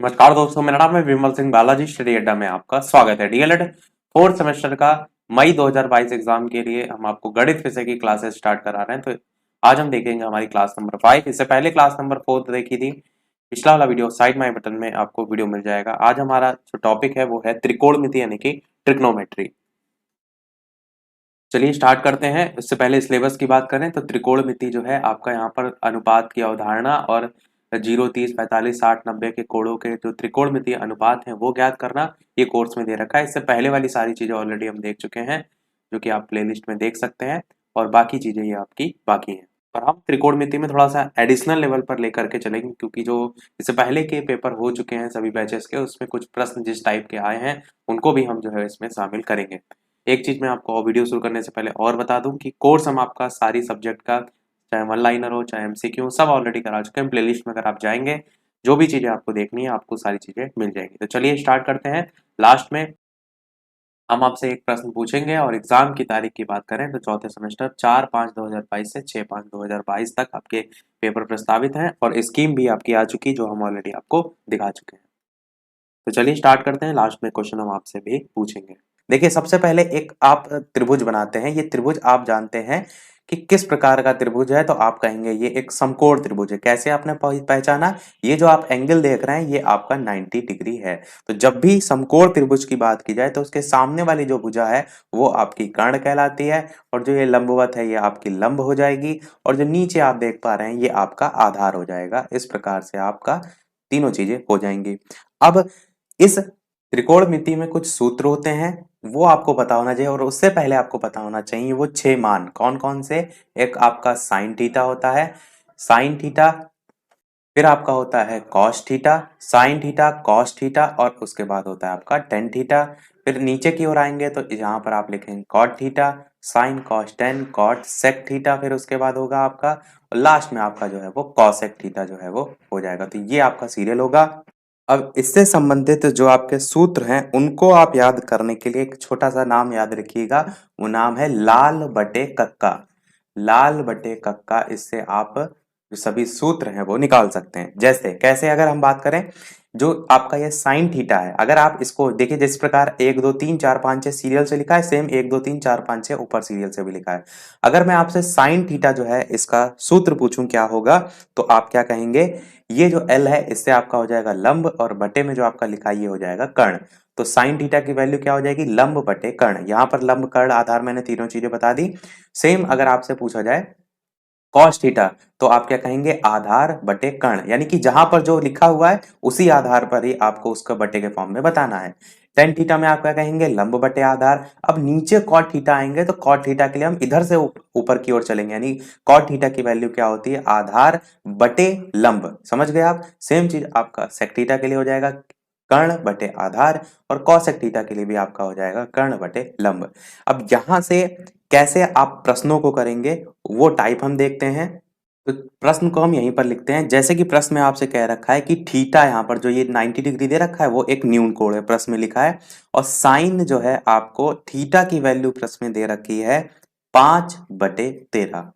नमस्कार दोस्तों, मेरा नाम है विमल सिंह बालाजी। स्टडी अड्डा में आपका स्वागत है। डीएलएड फोर्थ सेमेस्टर का मई 2022 एग्जाम के लिए हम आपको गणित विषय की क्लासेस स्टार्ट करा रहे हैं। तो आज हम देखेंगे हमारी क्लास नंबर 5। इससे पहले क्लास नंबर 4 देखी थी। पिछला वाला वीडियो साइड में बटन में आपको वीडियो मिल जाएगा। आज हमारा जो टॉपिक है वो है त्रिकोणमिति यानी कि ट्रिग्नोमेट्री। चलिए स्टार्ट करते हैं। इससे पहले सिलेबस की बात करें तो त्रिकोणमिति जो है आपका यहाँ पर अनुपात की अवधारणा और 0, 30, 45, 60, 90 के कोणों के जो त्रिकोणमितीय अनुपात हैं वो ज्ञात करना ये कोर्स में दे रखा है। इससे पहले वाली सारी चीजें ऑलरेडी हम देख चुके हैं, जो कि आप प्लेलिस्ट में देख सकते हैं, और बाकी चीजें ये आपकी बाकी हैं। पर हम त्रिकोणमिति में थोड़ा सा एडिशनल लेवल पर लेकर के चलेंगे, क्योंकि जो इससे पहले के पेपर हो चुके हैं सभी बैचेस के, उसमें कुछ प्रश्न जिस टाइप के आए हैं उनको भी हम जो है इसमें शामिल करेंगे। एक चीज मैं आपको वीडियो शुरू करने से पहले और बता दूं कि कोर्स हम आपका सारी सब्जेक्ट का, चाहे वन लाइनर हो चाहे एमसीक्यू, सब ऑलरेडी करा चुके हैं। प्लेलिस्ट में अगर आप जाएंगे, जो भी चीजें आपको देखनी है आपको सारी चीजें मिल जाएंगी। तो चलिए स्टार्ट करते हैं। लास्ट में हम आपसे एक प्रश्न पूछेंगे, और एग्जाम की तारीख की बात करें तो चौथे सेमेस्टर 4/5/2022 से 6/5/2022 तक आपके पेपर प्रस्तावित हैं, और स्कीम भी आपकी आ चुकी जो हम ऑलरेडी आपको दिखा चुके हैं। तो चलिए स्टार्ट करते हैं। लास्ट में क्वेश्चन हम आपसे भी पूछेंगे। देखिए, सबसे पहले एक आप त्रिभुज बनाते हैं। ये त्रिभुज आप जानते हैं कि किस प्रकार का त्रिभुज है, तो आप कहेंगे ये एक समकोण त्रिभुज है। कैसे आपने पहचाना? ये जो आप एंगल देख रहे हैं ये आपका 90 डिग्री है। तो जब भी समकोण त्रिभुज की बात की जाए तो उसके सामने वाली जो भुजा है वो आपकी कर्ण कहलाती है, और जो ये लंबवत है ये आपकी लंब हो जाएगी, और जो नीचे आप देख पा रहे हैं ये आपका आधार हो जाएगा। इस प्रकार से आपका तीनों चीजें हो जाएंगी। अब इस त्रिकोणमिति में कुछ सूत्र होते हैं, वो आपको पता होना चाहिए, और उससे पहले आपको पता होना चाहिए वो 6 मान कौन कौन से। एक आपका साइन थीटा होता है, साइन थीटा, फिर आपका होता है cos theta, sine theta, cos theta, और उसके बाद होता है आपका टेन थीटा। फिर नीचे की ओर आएंगे तो यहाँ पर आप लिखेंगे cot theta, sine cos tan, cot sec theta, फिर उसके बाद होगा आपका, और लास्ट में आपका जो है वो कॉसेक थीटा जो है वो हो जाएगा। तो ये आपका सीरियल होगा। अब इससे संबंधित जो आपके सूत्र हैं उनको आप याद करने के लिए एक छोटा सा नाम याद रखिएगा। वो नाम है लाल बटे कक्का। लाल बटे कक्का, इससे आप जो सभी सूत्र हैं वो निकाल सकते हैं। जैसे कैसे, अगर हम बात करें, जो आपका ये साइन थीटा है, अगर आप इसको देखिए जिस प्रकार 1 2 3 4 5 6 सीरियल से लिखा है, सेम 1 2 3 4 5 6 ऊपर सीरियल से भी लिखा है। अगर मैं आपसे साइन थीटा जो है इसका सूत्र पूछूं क्या होगा, तो आप क्या कहेंगे? ये जो एल है इससे आपका हो जाएगा लंब, और बटे में जो आपका लिखा है ये हो जाएगा कर्ण। तो साइन थीटा की वैल्यू क्या हो जाएगी? लंब बटे कर्ण। यहाँ पर लंब, कर्ण, आधार मैंने तीनों चीजें बता दी। सेम अगर आपसे पूछा जाए कॉस थीटा, तो आप क्या कहेंगे? आधार बटे कर्ण, यानी कि जहां पर जो लिखा हुआ है उसी आधार पर ही आपको उसका बटे के फॉर्म में बताना है। टेन थीटा में आप क्या कहेंगे? लंब बटे आधार। अब नीचे कॉट थीटा आएंगे तो कॉट थीटा के लिए हम इधर से ऊपर की ओर चलेंगे, यानी कॉट थीटा की वैल्यू क्या होती है? आधार बटे लंब। समझ गए आप? सेम चीज आपका सेक थीटा के लिए हो जाएगा कर्ण बटे आधार, और कॉसेक थीटा के लिए भी आपका हो जाएगा कर्ण बटे लंब। अब यहां से कैसे आप प्रश्नों को करेंगे वो टाइप हम देखते हैं। तो प्रश्न को हम यहीं पर लिखते हैं। जैसे कि प्रश्न में आपसे कह रखा है कि थीटा, यहाँ पर जो ये 90 डिग्री दे रखा है वो एक न्यून कोण है, प्रश्न में लिखा है, और साइन जो है आपको थीटा की वैल्यू प्रश्न में दे रखी है 5/13,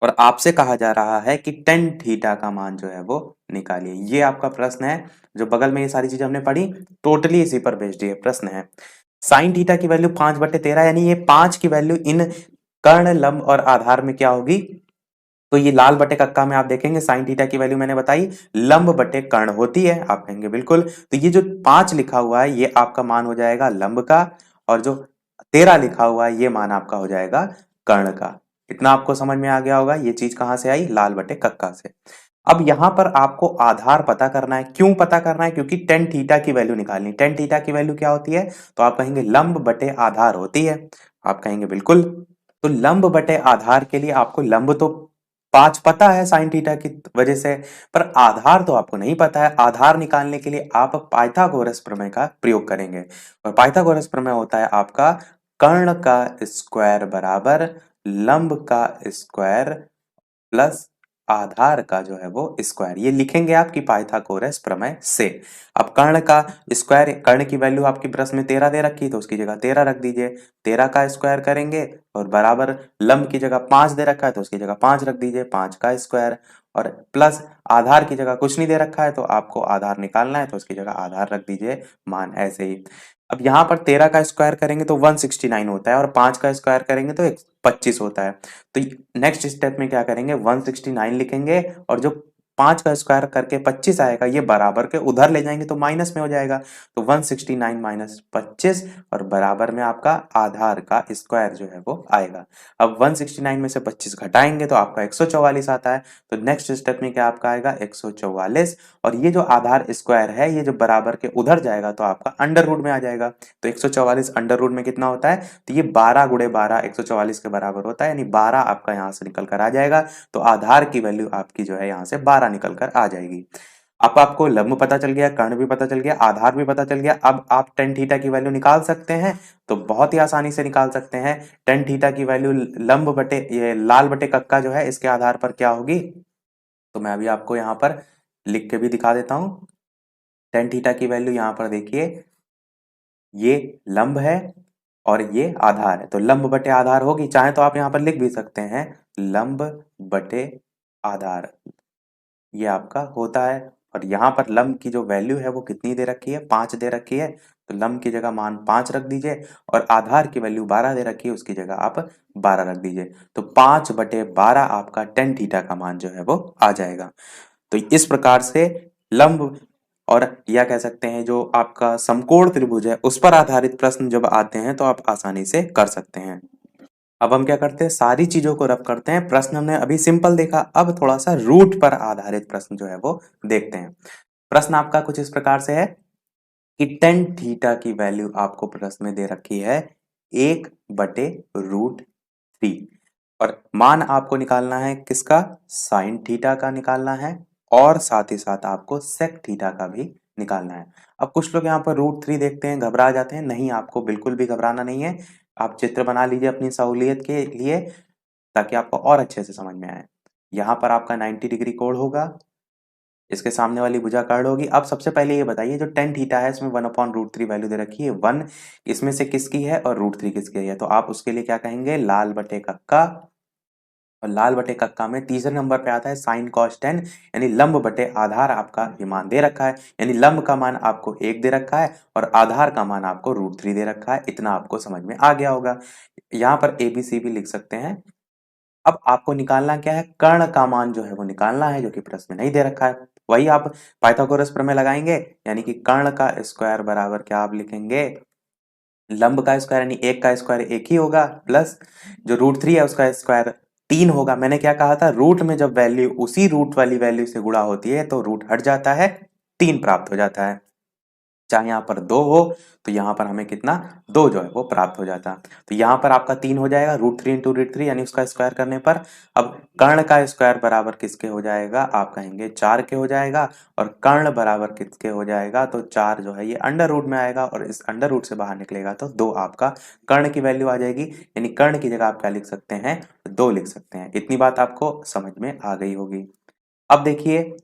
और आपसे कहा जा रहा है कि टेन थीटा का मान जो है वो निकालिए। ये आपका प्रश्न है। जो बगल में ये सारी चीजें हमने पढ़ी टोटली इसी पर बेस्ड ये प्रश्न है। साइन थीटा की वैल्यू 5/13, यानी ये 5 की वैल्यू इन कर्ण, लंब और आधार में क्या होगी? तो ये लाल बटे कक्का में आप देखेंगे साइन थीटा की वैल्यू मैंने बताई लंब बटे कर्ण होती है। आप कहेंगे बिल्कुल। तो ये जो 5 लिखा हुआ है ये आपका मान हो जाएगा लंब का, और जो 13 लिखा हुआ है ये मान आपका हो जाएगा कर्ण का। इतना आपको समझ में आ गया होगा। ये चीज कहां से आई? लाल बटे कक्का से। अब यहां पर आपको आधार पता करना है। क्यों पता करना है? क्योंकि टेन थीटा की वैल्यू निकालनी। टेन थीटा की वैल्यू क्या होती है? तो आप कहेंगे लंब बटे आधार होती है। आप कहेंगे बिल्कुल। तो लंब बटे आधार के लिए आपको लंब तो 5 पता है साइन थीटा की वजह से, पर आधार तो आपको नहीं पता है। आधार निकालने के लिए आप पाइथागोरस प्रमेय का प्रयोग करेंगे, और पाइथागोरस प्रमेय होता है आपका कर्ण का स्क्वायर बराबर लंब का स्क्वायर प्लस आधार का जो है वो स्क्वायर। ये लिखेंगे आपकी पाइथागोरस प्रमेय से। अब कर्ण का स्क्वायर, कर्ण की वैल्यू आपकी प्रश्न में 13 दे रखी तो उसकी जगह 13 रख दीजिए। 13 का स्क्वायर करेंगे, और बराबर लंब की जगह 5 दे रखा है तो उसकी जगह 5 रख दीजिए, 5 का स्क्वायर। और प्लस आधार की जगह कुछ नहीं दे रखा है तो आपको आधार निकालना है तो उसकी जगह आधार रख दीजिए मान ऐसे ही। अब यहाँ पर 13 का स्क्वायर करेंगे तो 169 होता है और 5 का स्क्वायर करेंगे तो 25 होता है। तो नेक्स्ट स्टेप में क्या करेंगे 169 लिखेंगे और जो 5 का स्क्वायर करके 25 आएगा ये बराबर के उधर ले जाएंगे तो माइनस में हो जाएगा। तो 169 माइनस 25 और बराबर में आपका आधार का स्क्वायर जो है वो आएगा। अब 169 में से 25 घटाएंगे तो आपका 144 आता है। तो नेक्स्ट स्टेप में क्या आपका आएगा 144 और ये जो आधार स्क्वायर है ये जो बराबर के उधर जाएगा तो आपका अंडर रूट में आ जाएगा। तो 144 अंडर रूट में कितना होता है तो ये 12 गुणे 12 144 के बराबर होता है, यानी 12 आपका यहाँ से निकल कर आ जाएगा। तो आधार की वैल्यू आपकी जो है यहाँ से 12 निकल कर आ जाएगी। अब आपको लंब पता चल गया, कर्ण भी पता चल गया, आधार भी पता चल गया। अब आप टेन थीटा की वैल्यू निकाल सकते हैं, तो बहुत ही आसानी से निकाल सकते हैं। टेन थीटा की वैल्यू लंब बटे ये लाल बटे कक्का जो है इसके आधार पर क्या होगी, तो मैं अभी आपको यहाँ पर लिख के भी दिखा देता हूँ। टेन थीटा की वैल्यू यहाँ पर देखिए, ये लंब है और ये आधार है, तो लंब बटे आधार होगी। चाहे तो आप यहाँ पर लिख भी सकते हैं लंब बटे आधार, ये आपका होता है। और यहाँ पर लंब की जो वैल्यू है वो कितनी दे रखी है 5 दे रखी है, तो लंब की जगह मान 5 रख दीजिए और आधार की वैल्यू 12 दे रखी है उसकी जगह आप 12 रख दीजिए। तो 5 बटे 12 आपका टेन थीटा का मान जो है वो आ जाएगा। तो इस प्रकार से लंब और या कह सकते हैं जो आपका समकोण त्रिभुज है उस पर आधारित प्रश्न जब आते हैं तो आप आसानी से कर सकते हैं। अब हम क्या करते हैं सारी चीजों को रब करते हैं। प्रश्न हमने अभी सिंपल देखा, अब थोड़ा सा रूट पर आधारित प्रश्न जो है वो देखते हैं। प्रश्न आपका कुछ इस प्रकार से है कि टेन थीटा की वैल्यू आपको प्रश्न में दे रखी है 1/√3 और मान आपको निकालना है किसका, साइन थीटा का निकालना है और साथ ही साथ आपको सेक थीटा का भी निकालना है। अब कुछ लोग यहाँ पर √3 देखते हैं घबरा जाते हैं, नहीं आपको बिल्कुल भी घबराना नहीं है। आप चित्र बना लीजिए अपनी सहूलियत के लिए ताकि आपको और अच्छे से समझ में आए। यहाँ पर आपका 90 डिग्री कोण होगा, इसके सामने वाली भुजा कर्ण होगी। अब सबसे पहले ये बताइए जो टेन थीटा है इसमें 1/√3 वैल्यू दे रखी है 1, इसमें से किसकी है और √3 किसकी है, तो आप उसके लिए क्या कहेंगे लाल बटे कक्का, और लाल बटे कक्का में तीसरे नंबर पे आता है साइन कॉस टेन, यानी लंब बटे आधार आपका ये मान दे रखा है, यानी लंब का मान आपको 1 दे रखा है और आधार का मान आपको √3 दे रखा है। इतना आपको समझ में आ गया होगा। यहाँ पर ABC भी लिख सकते हैं। अब आपको निकालना क्या है, कर्ण का मान जो है वो निकालना है जो कि प्रश्न में नहीं दे रखा है। वही आप पाइथागोरस प्रमेय लगाएंगे, यानी कि कर्ण का स्क्वायर बराबर क्या आप लिखेंगे, लंब का स्क्वायर यानी 1 का स्क्वायर 1 ही होगा प्लस जो √3 है उसका स्क्वायर 3 होगा। मैंने क्या कहा था, रूट में जब वैल्यू उसी रूट वाली वैल्यू से गुणा होती है तो रूट हट जाता है, 3 प्राप्त हो जाता है। चाहे यहाँ पर 2 हो तो यहाँ पर हमें कितना 2 जो है वो प्राप्त हो जाता। तो यहाँ पर आपका 3 हो जाएगा √3 इंटू √3 यानी उसका स्क्वायर करने पर। अब कर्ण का स्क्वायर बराबर किसके हो जाएगा, आप कहेंगे 4 के हो जाएगा और कर्ण बराबर किसके हो जाएगा, तो 4 जो है ये अंडर रूट में आएगा और इस अंडर रूट से बाहर निकलेगा तो 2 आपका कर्ण की वैल्यू आ जाएगी, यानी कर्ण की जगह आप क्या लिख सकते हैं 2 लिख सकते हैं। इतनी बात आपको समझ में आ गई होगी। अब देखिए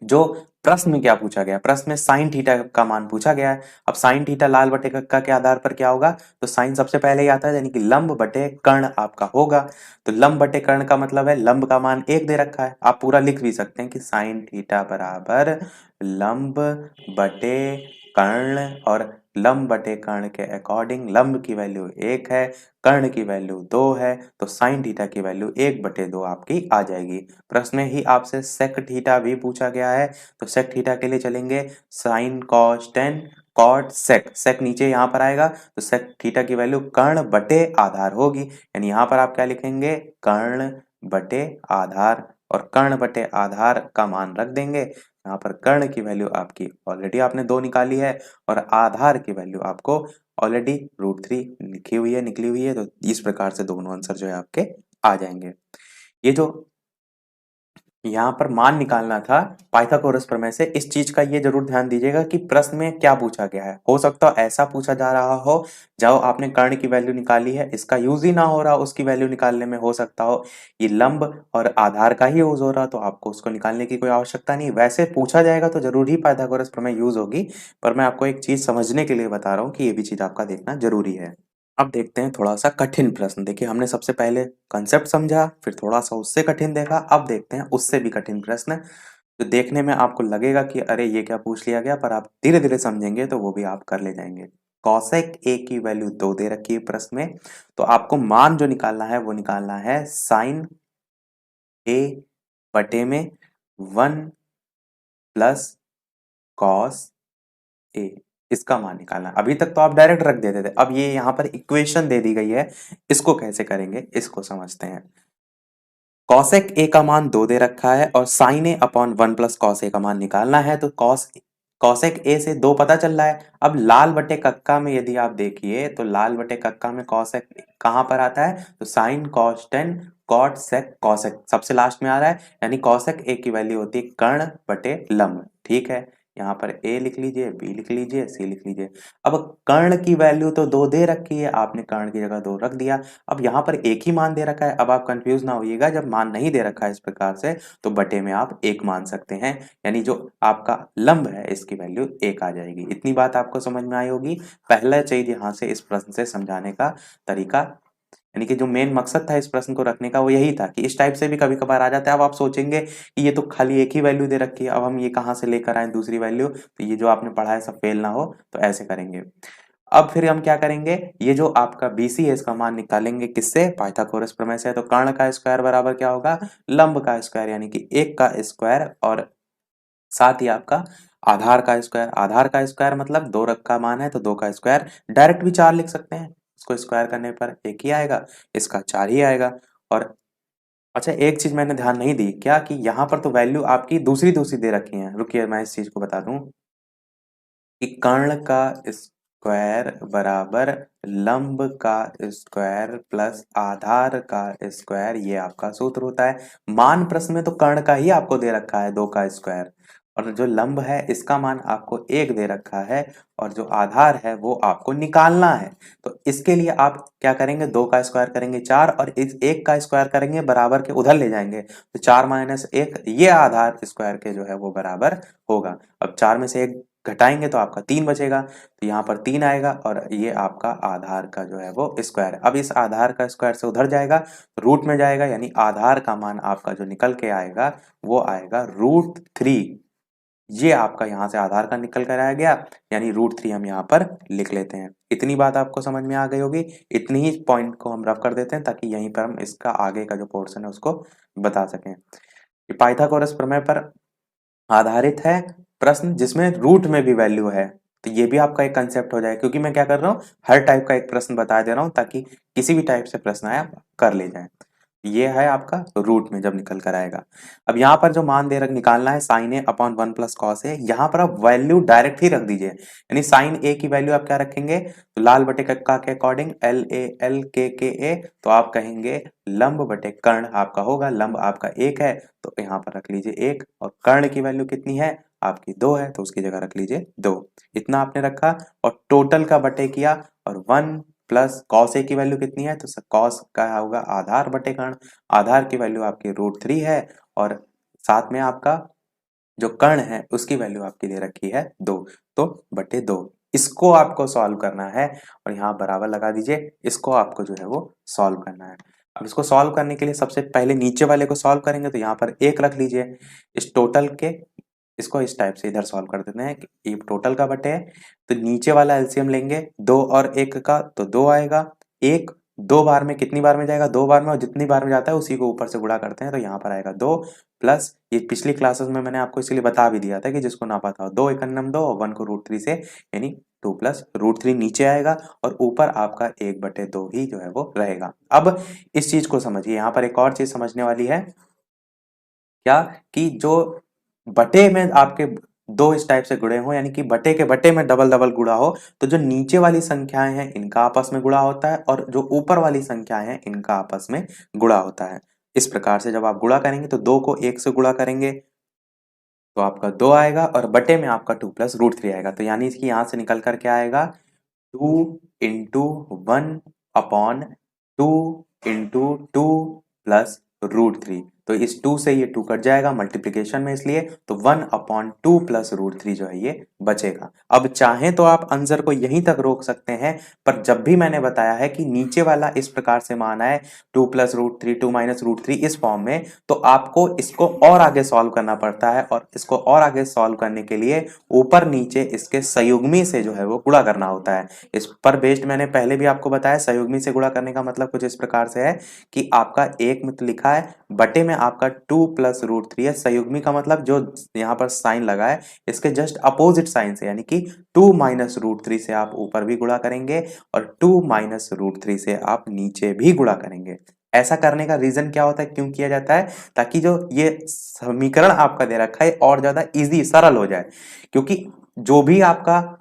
जो प्रश्न में क्या पूछा गया, प्रश्न में साइन थीटा का मान पूछा गया है। अब साइन थीटा लाल बटे कक्का के आधार पर क्या होगा, तो साइन सबसे पहले ही आता है यानी कि लंब बटे कर्ण आपका होगा। तो लंब बटे कर्ण का मतलब है लंब का मान 1 दे रखा है, आप पूरा लिख भी सकते हैं कि साइन थीटा बराबर लंब बटे कर्ण, और लंब बटे कर्ण के अकॉर्डिंग लंब की वैल्यू 1 है, कर्ण की वैल्यू 2 है, तो साइन थीटा की वैल्यू 1/2 आपकी आ जाएगी। प्रश्न में ही आपसे सेक थीटा भी पूछा गया है, तो सेक थीटा के लिए चलेंगे sine cos tan cot sec, sec नीचे यहाँ पर आएगा तो सेक थीटा की वैल्यू कर्ण बटे आधार होगी, यानी यहाँ पर आप क्या लिखेंगे कर्ण बटे आधार, और कर्ण बटे आधार का मान रख देंगे। यहाँ पर कर्ण की वैल्यू आपकी ऑलरेडी आपने 2 निकाली है और आधार की वैल्यू आपको ऑलरेडी √3 लिखी हुई है निकली हुई है, तो इस प्रकार से दोनों आंसर जो है आपके आ जाएंगे। ये जो यहाँ पर मान निकालना था पाइथागोरस प्रमेय से, इस चीज का ये जरूर ध्यान दीजिएगा कि प्रश्न में क्या पूछा गया है। हो सकता है ऐसा पूछा जा रहा हो जो आपने कर्ण की वैल्यू निकाली है इसका यूज ही ना हो रहा, उसकी वैल्यू निकालने में हो सकता हो ये लंब और आधार का ही यूज हो रहा, तो आपको उसको निकालने की कोई आवश्यकता नहीं। वैसे पूछा जाएगा तो जरूर ही पाइथागोरस प्रमेय यूज होगी, पर मैं आपको एक चीज समझने के लिए बता रहा हूँ कि ये भी चीज आपका देखना जरूरी है। अब देखते हैं थोड़ा सा कठिन प्रश्न। देखिए हमने सबसे पहले कंसेप्ट समझा, फिर थोड़ा सा उससे कठिन देखा, अब देखते हैं उससे भी कठिन प्रश्न। तो देखने में आपको लगेगा कि अरे ये क्या पूछ लिया गया, पर आप धीरे धीरे समझेंगे तो वो भी आप कर ले जाएंगे। कॉसेक ए की वैल्यू 2 दे रखी है प्रश्न में, तो आपको मान जो निकालना है वो निकालना है साइन ए बटे में 1 प्लस कॉस ए, इसका मान निकालना है। अभी तक तो आप डायरेक्ट रख देते थे, अब ये यहाँ पर इक्वेशन दे दी गई है, इसको कैसे करेंगे इसको समझते हैं। कॉसेक ए का मान 2 दे रखा है और sign A upon 1 plus cos A का मान निकालना है, तो कॉसेक ए से 2 पता चल रहा है। अब लाल बटे कक्का में यदि आप देखिए तो लाल बटे कक्का में कॉसेक कहां पर आता है, तो sine cos tan cot sec cosec सबसे लास्ट में आ रहा है, यानी कॉसेक ए की वैल्यू होती है कर्ण बटे लंब। ठीक है, यहाँ पर ए लिख लीजिए, बी लिख लीजिए, सी लिख लीजिए। अब कर्ण की वैल्यू तो 2 दे रखी है, आपने कर्ण की जगह 2 रख दिया। अब यहाँ पर एक ही मान दे रखा है, अब आप कंफ्यूज ना होइएगा, जब मान नहीं दे रखा है इस प्रकार से तो बटे में आप 1 मान सकते हैं, यानी जो आपका लंब है इसकी वैल्यू 1 आ जाएगी। इतनी बात आपको समझ में आई होगी। पहला चीज यहाँ से इस प्रश्न से समझाने का तरीका, यानी कि जो मेन मकसद था इस प्रश्न को रखने का वो यही था कि इस टाइप से भी कभी कभार आ जाता है। अब आप सोचेंगे कि ये तो खाली एक ही वैल्यू दे रखी है, अब हम ये कहाँ से लेकर आए दूसरी वैल्यू, तो ये जो आपने पढ़ा है सब फेल ना हो, तो ऐसे करेंगे। अब फिर हम क्या करेंगे, ये जो आपका BC है इसका मान निकालेंगे किससे, पाइथागोरस प्रमेय से। तो कर्ण का स्क्वायर बराबर क्या होगा, लंब का स्क्वायर, यानी कि 1 का स्क्वायर और साथ ही आपका आधार का स्क्वायर। आधार का स्क्वायर मतलब 2 का मान है तो 2 का स्क्वायर, डायरेक्ट भी 4 लिख सकते हैं, इसको स्क्वायर करने पर 1 ही आएगा, इसका 4 ही आएगा। और अच्छा एक चीज मैंने ध्यान नहीं दी क्या, कि यहाँ पर तो वैल्यू आपकी दूसरी दूसरी दे रखी है, रुकिए मैं इस चीज को बता दूं कि कर्ण का स्क्वायर बराबर लंब का स्क्वायर प्लस आधार का स्क्वायर, ये आपका सूत्र होता है। मान प्रश्न में तो कर्ण का ही आपको दे रखा है 2 का स्क्वायर, और जो लंब है इसका मान आपको 1 दे रखा है, और जो आधार है वो आपको निकालना है। तो इसके लिए आप क्या करेंगे, 2 का स्क्वायर करेंगे 4 और इस 1 का स्क्वायर करेंगे बराबर के उधर ले जाएंगे, तो 4 माइनस 1 ये आधार स्क्वायर के जो है वो बराबर होगा। अब 4 में से 1 घटाएंगे तो आपका 3 बचेगा, तो यहाँ पर 3 आएगा और ये आपका आधार का जो है वो स्क्वायर है। अब इस आधार का स्क्वायर से उधर जाएगा, रूट में जाएगा, यानी आधार का मान आपका जो निकल के आएगा वो आएगा √3। ये आपका यहाँ से आधार का निकल कर आ गया, यानी √3 हम यहाँ पर लिख लेते हैं। इतनी बात आपको समझ में आ गई होगी। इतनी ही पॉइंट को हम रफ कर देते हैं ताकि यहीं पर हम इसका आगे का जो पोर्शन है उसको बता सकें। ये पाइथागोरस प्रमेय पर आधारित है प्रश्न, जिसमें रूट में भी वैल्यू है, तो ये भी आपका एक कंसेप्ट हो जाए, क्योंकि मैं क्या कर रहा हूँ हर टाइप का एक प्रश्न बता दे रहा हूँ ताकि किसी भी टाइप से प्रश्न आए आप कर ले जाए। ये है आपका रूट में जब निकल कर आएगा। अब यहाँ पर जो मान दे रख निकालना है sign A upon 1 plus cos A, यहाँ पर आप वैल्यू डायरेक्ट ही रख दीजिए, यानी साइन ए की वैल्यू आप क्या रखेंगे, तो लाल बटे कक्का के अकॉर्डिंग LAL के तो आप कहेंगे लंब बटे कर्ण आपका होगा, लंब आपका 1 है तो यहाँ पर रख लीजिए 1, और कर्ण की वैल्यू कितनी है आपकी 2 है, तो उसकी जगह रख लीजिए 2। इतना आपने रखा और टोटल का बटे किया, और 1 प्लस कॉस ए की वैल्यू कितनी है, तो कॉस का होगा आधार बटे कर्ण, आधार की वैल्यू आपकी √3 है, और साथ में आपका जो कर्ण है उसकी वैल्यू आपकी दे रखी है 2, तो बटे 2। इसको आपको सॉल्व करना है और यहाँ बराबर लगा दीजिए, इसको आपको जो है वो सॉल्व करना है। अब इसको सॉल्व करने के लिए सबसे पहले नीचे वाले को सॉल्व करेंगे, तो यहाँ पर 1 रख लीजिए, इस टोटल के इसको इस टाइप से इधर सॉल्व कर देते हैं कि ये टोटल का बटे है, तो नीचे वाला एलसीएम लेंगे 2 और 1 का, तो 2 आएगा। 1 2 बार में कितनी बार में जाएगा, 2 बार में, और जितनी बार में जाता है उसी को ऊपर से गुणा करते हैं, तो यहाँ पर आएगा 2 प्लस ये पिछली क्लासेस में मैंने आपको इसलिए बता भी दिया था कि जिसको ना पता हो, 2 एकन्नम 2 और 1 को √3 से, यानी 2 प्लस √3 नीचे आएगा और ऊपर आपका 1/2 ही जो है वो रहेगा। अब इस चीज को समझिए, यहाँ पर एक और चीज समझने वाली है क्या, कि जो बटे में आपके दो इस टाइप से गुणे हो, यानी कि बटे के बटे में डबल डबल गुणा हो, तो जो नीचे वाली संख्याएं हैं इनका आपस में गुणा होता है और जो ऊपर वाली संख्याएं हैं इनका आपस में गुणा होता है। इस प्रकार से जब आप गुणा करेंगे तो 2 को 1 से गुणा करेंगे तो आपका 2 आएगा और बटे में आपका 2 प्लस √3 आएगा, तो यानी कि यहां से निकल कर क्या आएगा, 2 इंटू 1 अपॉन 2 इंटू 2 प्लस √3। तो इस 2 से ये 2 कट जाएगा मल्टीप्लिकेशन में, इसलिए तो 1/2 प्लस रूट 3 जो है ये बचेगा। अब चाहें तो आप आंसर को यहीं तक रोक सकते हैं, पर जब भी मैंने बताया है कि नीचे वाला इस प्रकार से माना है 2 प्लस रूट 3 2 माइनस रूट 3 इस फॉर्म में, तो आपको इसको और आगे सॉल्व करना पड़ता है, और इसको और आगे सॉल्व करने के लिए ऊपर नीचे इसके संयुग्मी से जो है वो गुणा करना होता है। इस पर बेस्ड मैंने पहले भी आपको बताया, संयुग्मी से गुणा करने का मतलब कुछ इस प्रकार से है कि आपका एक में तो लिखा है, बटे में आपका 2 प्लस रूट 3 है। संयुग्मी का मतलब जो यहाँ पर साइन लगा है इसके जस्ट अपोजिट साइन से, यानी कि 2 माइनस रूट 3 से आप ऊपर भी गुणा करेंगे और 2 माइनस रूट 3 से आप नीचे भी गुणा करेंगे। ऐसा करने का रीजन क्या होता है, क्यों किया जाता है, ताकि जो ये समीकरण आपका दे रखा है और ज्यादा इजी सरल हो जाए, क्योंकि जो भी आपका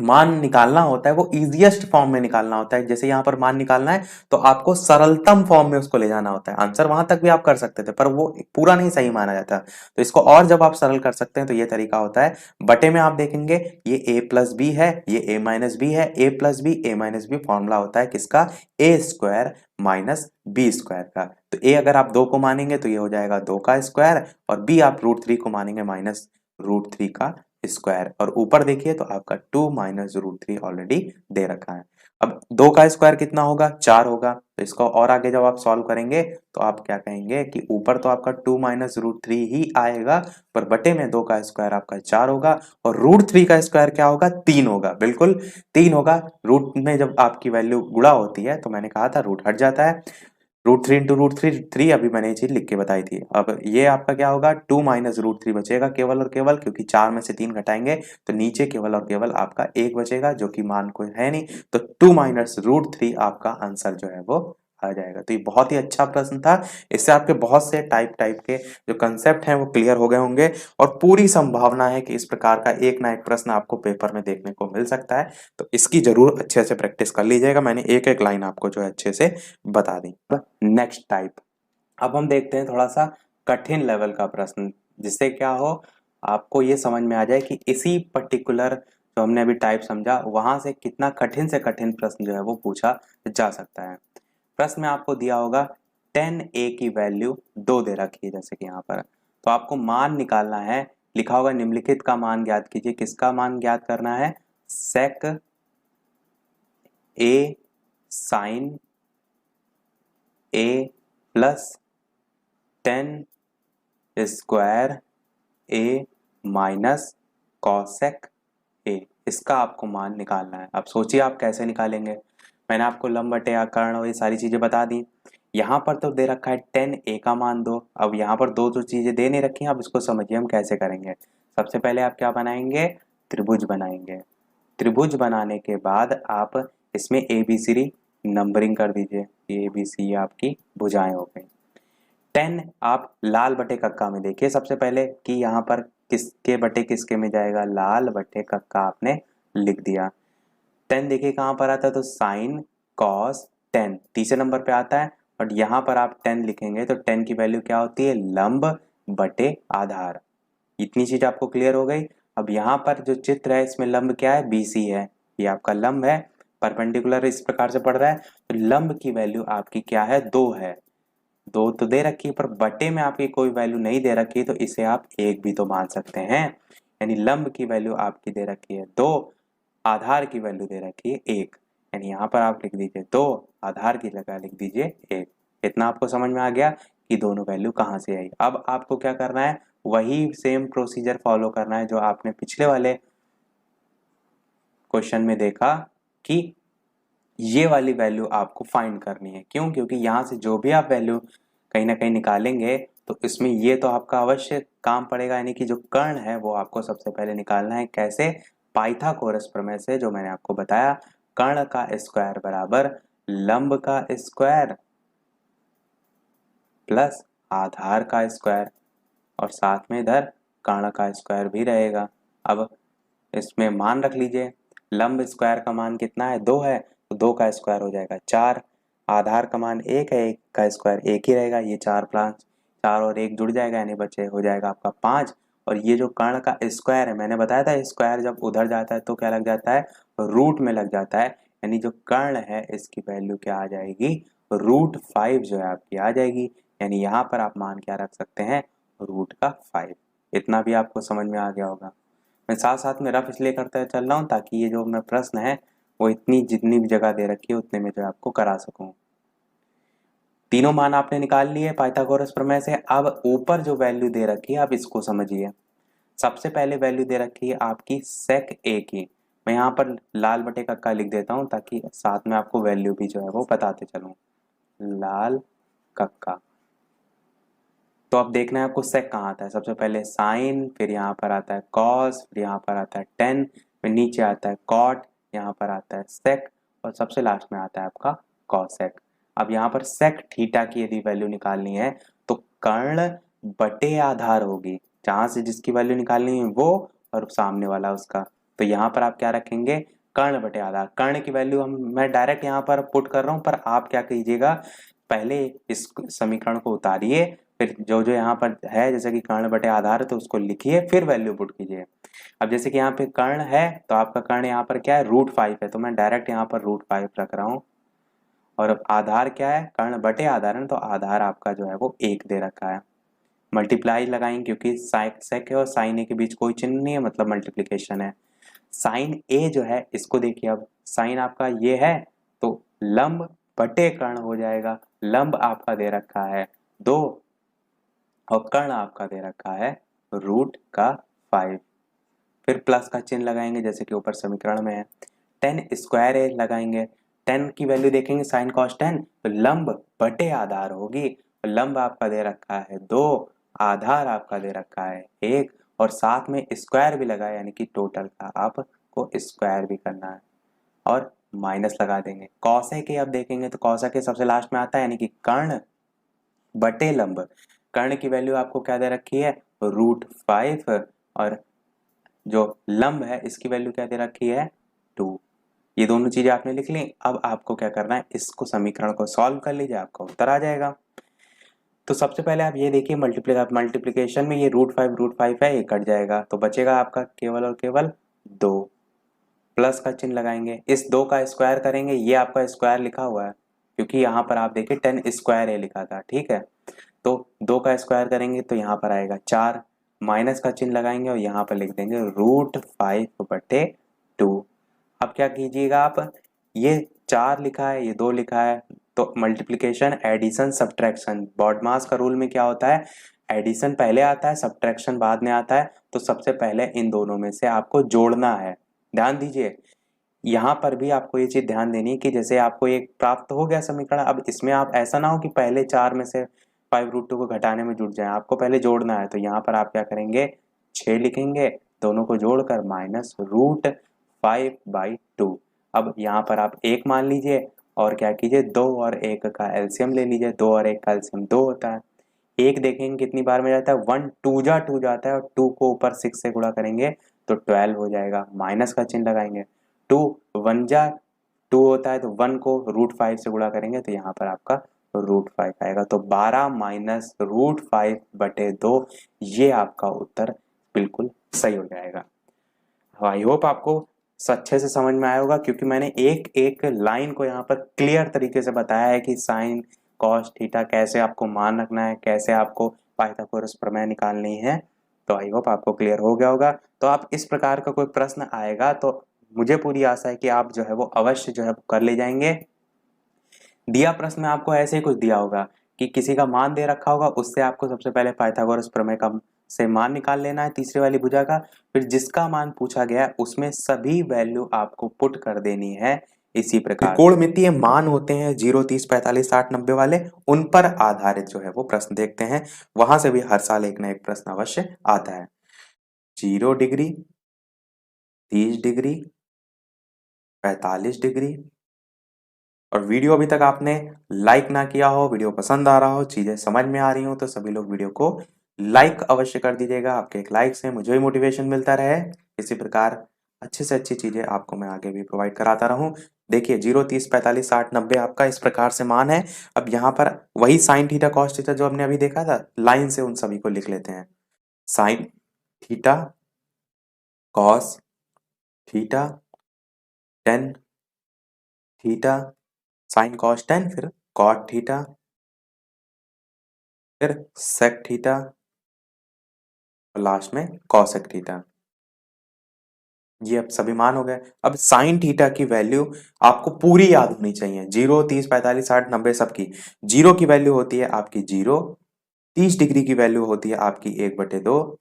मान निकालना होता है वो इजीएस्ट फॉर्म में निकालना होता है। जैसे यहाँ पर मान निकालना है तो आपको सरलतम फॉर्म में उसको ले जाना होता है। आंसर वहां तक भी आप कर सकते थे पर वो पूरा नहीं सही माना जाता, तो इसको और जब आप सरल कर सकते हैं तो ये तरीका होता है। बटे में आप देखेंगे ये a प्लस बी है, ये a माइनस बी है, a plus B a minus B formula होता है किसका, a square minus B square का। तो a अगर आप 2 को मानेंगे तो ये हो जाएगा 2 का स्क्वायर, और b आप रूट 3 को मानेंगे माइनस रूट 3 का स्क्वायर, और ऊपर देखिए तो आपका 2 माइनस रूट 3 ऑलरेडी दे रखा है। अब 2 का स्क्वायर कितना होगा, 4 होगा, तो इसको और आगे जब आप सॉल्व करेंगे तो आप क्या कहेंगे कि ऊपर तो आपका 2 माइनस रूट 3 ही आएगा, पर बटे में 2 का स्क्वायर आपका 4 होगा, और रूट 3 का स्क्वायर क्या होगा, 3 होगा, बिल्कुल 3 होगा। रूट में जब आपकी वैल्यू गुणा होती है तो मैंने कहा था रूट हट जाता है, रूट 3 इंटू रूट 3 अभी मैंने ये चीज लिख के बताई थी। अब ये आपका क्या होगा, 2 माइनस रूट 3 बचेगा केवल और केवल, क्योंकि 4 में से 3 घटाएंगे तो नीचे केवल और केवल आपका 1 बचेगा, जो कि मान कोई है नहीं, तो 2 माइनस रूट 3 आपका आंसर जो है वो आ जाएगा। तो ये बहुत ही अच्छा प्रश्न था, इससे आपके बहुत से टाइप के जो कंसेप्ट हैं वो क्लियर हो गए होंगे, और पूरी संभावना है कि इस प्रकार का एक ना एक प्रश्न आपको पेपर में देखने को मिल सकता है। तो इसकी जरूर अच्छे से प्रैक्टिस कर लीजिएगा, मैंने एक एक लाइन आपको जो है अच्छे से बता दी। नेक्स्ट टाइप, अब हम देखते हैं थोड़ा सा कठिन लेवल का प्रश्न, जिससे क्या हो आपको ये समझ में आ जाए कि इसी पर्टिकुलर जो हमने अभी टाइप समझा वहां से कितना कठिन से कठिन प्रश्न जो है वो पूछा जा सकता है। प्रश्न में आपको दिया होगा 10a की वैल्यू 2 दे रखी है, जैसे कि यहाँ पर, तो आपको मान निकालना है। लिखा होगा निम्नलिखित का मान ज्ञात कीजिए, किसका मान ज्ञात करना है, sec a sine a plus 10 square a minus cosec a, इसका आपको मान निकालना है। अब सोचिए आप कैसे निकालेंगे। मैंने आपको लंब बटे आकर्ण और ये सारी चीजें बता दी। यहाँ पर तो दे रखा है 10a का मान 2। अब यहाँ पर दो जो चीजें दे नहीं रखी हैं, अब इसको समझिए हम कैसे करेंगे। सबसे पहले आप क्या बनाएंगे, त्रिभुज बनाएंगे। त्रिभुज बनाने के बाद आप इसमें ABCD नंबरिंग कर दीजिए, ABC आपकी भुजाएं हो गई। 10 आप लाल बटे कक्का में देखिए सबसे पहले कि यहाँ पर किसके बटे किसके में जाएगा, लाल बटे कक्का आपने लिख दिया। 10 देखिए कहाँ पर आता है, तो साइन कॉस 10 तीसरे नंबर पे आता है, और यहाँ पर आप 10 लिखेंगे तो 10 की वैल्यू क्या होती है, लंब बटे आधार। इतनी चीज आपको क्लियर हो गई। अब यहाँ पर जो चित्र है इसमें लंब क्या है, BC है, ये आपका लंब है, परपेंडिकुलर इस प्रकार से पड़ रहा है, तो लंब की वैल्यू आपकी क्या है, 2 है। 2 तो दे रखी है, पर बटे में आपकी कोई वैल्यू नहीं दे रखी, तो इसे आप 1 भी तो मान सकते हैं। यानी लंब की वैल्यू आपकी दे रखी है 2, आधार की वैल्यू दे रखी है 1, यानी यहाँ पर आप लिख दीजिए 2, आधार की जगह लिख दीजिए 1। इतना आपको समझ में आ गया कि दोनों वैल्यू कहाँ से आई। अब आपको क्या करना है, वही सेम प्रोसीजर फॉलो करना है जो आपने पिछले वाले क्वेश्चन में देखा कि ये वाली वैल्यू आपको फाइंड करनी है। क्यों, क्योंकि यहाँ से जो भी आप वैल्यू कहीं ना कहीं निकालेंगे तो इसमें ये तो आपका अवश्य काम पड़ेगा, यानी कि जो कर्ण है वो आपको सबसे पहले निकालना है। कैसे, पाइथागोरस प्रमेय से, जो मैंने आपको बताया, कर्ण का स्क्वायर बराबर लंब का स्क्वायर प्लस आधार का स्क्वायर, और साथ में इधर कर्ण का स्क्वायर भी रहेगा। अब इसमें मान रख लीजिए, लंब स्क्वायर का मान कितना है, 2 है, तो 2 का स्क्वायर हो जाएगा 4, आधार का मान 1 है, 1 का स्क्वायर 1 ही रहेगा, ये 4 प्लस 4 और 1 जुड़ जाएगा, यानी बचे हो जाएगा आपका 5। और ये जो कर्ण का स्क्वायर है, मैंने बताया था स्क्वायर जब उधर जाता है तो क्या लग जाता है, रूट में लग जाता है, यानी जो कर्ण है इसकी वैल्यू क्या आ जाएगी, रूट 5 जो है आपकी आ जाएगी। यानी यहाँ पर आप मान क्या रख सकते हैं, रूट का 5। इतना भी आपको समझ में आ गया होगा। मैं साथ साथ में रफ इसलिए करता चल रहा हूँ ताकि ये जो मैं प्रश्न है वो इतनी जितनी भी जगह दे रखी है उतने में जो आपको करा सकूँ। तीनों मान आपने निकाल लिए पाइथागोरस प्रमेय से। अब ऊपर जो वैल्यू दे रखी है आप इसको समझिए। सबसे पहले वैल्यू दे रखी है आपकी सेक ए की। मैं यहाँ पर लाल बटे कक्का लिख देता हूँ ताकि साथ में आपको वैल्यू भी जो है वो बताते चलूँ। लाल कक्का। तो अब देखना है आपको सेक कहाँ आता है। सबसे पहले साइन, फिर यहाँ पर आता है कॉस, फिर यहाँ पर आता है टेन, फिर नीचे आता है कॉट, यहाँ पर आता है सेक और सबसे लास्ट में आता है आपका कॉसेक। अब यहाँ पर सेक थीटा की यदि वैल्यू निकालनी है तो कर्ण बटे आधार होगी, जहां से जिसकी वैल्यू निकालनी है वो और सामने वाला उसका। तो यहाँ पर आप क्या रखेंगे, कर्ण बटे आधार। कर्ण की वैल्यू मैं डायरेक्ट यहाँ पर पुट कर रहा हूँ, पर आप क्या कीजिएगा, पहले इस समीकरण को उतारिए, फिर जो जो यहाँ पर है जैसे कि कर्ण बटे आधार तो उसको लिखिए, फिर वैल्यू पुट कीजिए। अब जैसे कि यहाँ पे कर्ण है तो आपका कर्ण यहाँ पर क्या है, √5 है, तो मैं डायरेक्ट यहाँ पर √5 रख रहा हूँ। और आधार क्या है, कर्ण बटे आधार है, तो आधार आपका जो है वो 1 दे रखा है। मल्टीप्लाई लगाएंगे क्योंकि सेक और साइन ए के बीच कोई चिन्ह नहीं है, मतलब मल्टीप्लीकेशन है। साइन ए जो है इसको देखिए, अब साइन आपका ये है तो लंब बटे कर्ण हो जाएगा। लंब आपका दे रखा है 2 और कर्ण आपका दे रखा है √5। फिर प्लस का चिन्ह लगाएंगे जैसे कि ऊपर समीकरण में है। टेन स्क्वायर ए लगाएंगे, 10 की वैल्यू देखेंगे साइन कॉस 10 तो लंब बटे आधार होगी। लंब आपका दे रखा है 2, आधार आपका दे रखा है 1 और साथ में स्क्वायर भी लगा यानी कि टोटल का आपको स्क्वायर भी करना है और माइनस लगा देंगे। कौसे के अब देखेंगे तो कौसा के सबसे लास्ट में आता है यानी कि कर्ण बटे लंब। कर्ण की वैल्यू आपको क्या दे रखी है, √5 और जो लंब है इसकी वैल्यू क्या दे रखी है, 2। ये दोनों चीजें आपने लिख ली। अब आपको क्या करना है, इसको समीकरण को सॉल्व कर लीजिए, आपका उत्तर आ जाएगा। तो सबसे पहले आप ये देखिए मल्टीप्लिकेशन में ये √5 है, ये कट जाएगा तो बचेगा आपका केवल और केवल 2। प्लस का चिन्ह लगाएंगे, इस 2 का स्क्वायर करेंगे, ये आपका स्क्वायर लिखा हुआ है क्योंकि यहाँ पर आप देखिए 10 स्क्वायर ए लिखा था, ठीक है। तो 2 का स्क्वायर करेंगे तो यहाँ पर आएगा 4, माइनस का चिन्ह लगाएंगे और यहाँ पर लिख देंगे √5/2। अब क्या कीजिएगा आप, ये 4 लिखा है ये 2 लिखा है तो मल्टीप्लिकेशन एडिशन सब्ट्रैक्शन बॉडमास का रूल में क्या होता है, एडिशन पहले आता है सब्ट्रैक्शन बाद में आता है। तो सबसे पहले इन दोनों में से आपको जोड़ना है। ध्यान दीजिए यहाँ पर भी आपको ये चीज ध्यान देनी है कि जैसे आपको एक प्राप्त हो गया समीकरण, अब इसमें आप ऐसा ना हो कि पहले 4 में से 5√2 को घटाने में जुट जाए, आपको पहले जोड़ना है। तो यहाँ पर आप क्या करेंगे, 6 लिखेंगे, दोनों को जोड़कर -√5/2। अब यहाँ पर आप 1 मान लीजिए और क्या कीजिए, 2 और 1 का एलसीएम ले लीजिए। 2 और 1 का एलसीएम 2 होता है। 1 देखेंगे कितनी बार में जाता है, 1 2 जा 2 जाता है और 2 को ऊपर 6 से गुणा करेंगे तो 12 हो जाएगा। माइनस का चिन्ह लगाएंगे, 2 1 जा 2 होता है तो 1 को √5 से गुणा करेंगे तो यहाँ पर आपका √5 आएगा। तो 12 माइनस √5/2 ये आपका उत्तर बिल्कुल सही हो जाएगा। आई होप आपको अच्छे से समझ में आया होगा क्योंकि मैंने एक एक लाइन को यहाँ पर क्लियर तरीके से बताया है कि साइन कॉस थीटा कैसे आपको मान रखना है, कैसे आपको पाइथागोरस प्रमेय निकालनी है। तो आई होप आपको क्लियर हो गया होगा। तो आप इस प्रकार का कोई प्रश्न आएगा तो मुझे पूरी आशा है कि आप जो है वो अवश्य जो है कर ले जाएंगे। दिया प्रश्न में आपको ऐसे ही कुछ दिया होगा कि किसी का मान दे रखा होगा, उससे आपको सबसे पहले पाइथागोरस प्रमेय का से मान निकाल लेना है तीसरी वाली भुजा का। फिर जिसका मान पूछा गया है उसमें सभी वैल्यू आपको पुट कर देनी है। इसी प्रकार त्रिकोणमितीय मान होते हैं 0 30 45 60 90 वाले, उन पर आधारित जो है वो प्रश्न देखते हैं। वहां से भी हर साल एक ना एक प्रश्न अवश्य आता है। 0 डिग्री, 30 डिग्री, 45 डिग्री। और वीडियो अभी तक आपने लाइक ना किया हो, वीडियो पसंद आ रहा हो, चीजें समझ में आ रही हो तो सभी लोग वीडियो को लाइक अवश्य कर दीजिएगा। आपके एक लाइक से मुझे भी मोटिवेशन मिलता रहे, इसी प्रकार अच्छी से अच्छी चीजें आपको मैं आगे भी प्रोवाइड कराता रहूं। देखिए 0 30 45 60 90 आपका इस प्रकार से मान है। अब यहाँ पर वही साइन थीटा कॉस थीटा जो हमने अभी देखा था, लाइन से उन सभी को लिख लेते हैं। Sine theta cos theta tan theta, sine cos ten फिर कॉट थीटा फिर सेक थीटा और लास्ट में कॉसेक थीटा। ये अब सभी मान हो गए। अब साइन थीटा की वैल्यू आपको पूरी याद होनी चाहिए, 0, 30, 45, 60, 90 सबकी। 0 की वैल्यू होती है आपकी 0, 30 डिग्री की वैल्यू होती है आपकी 1/2,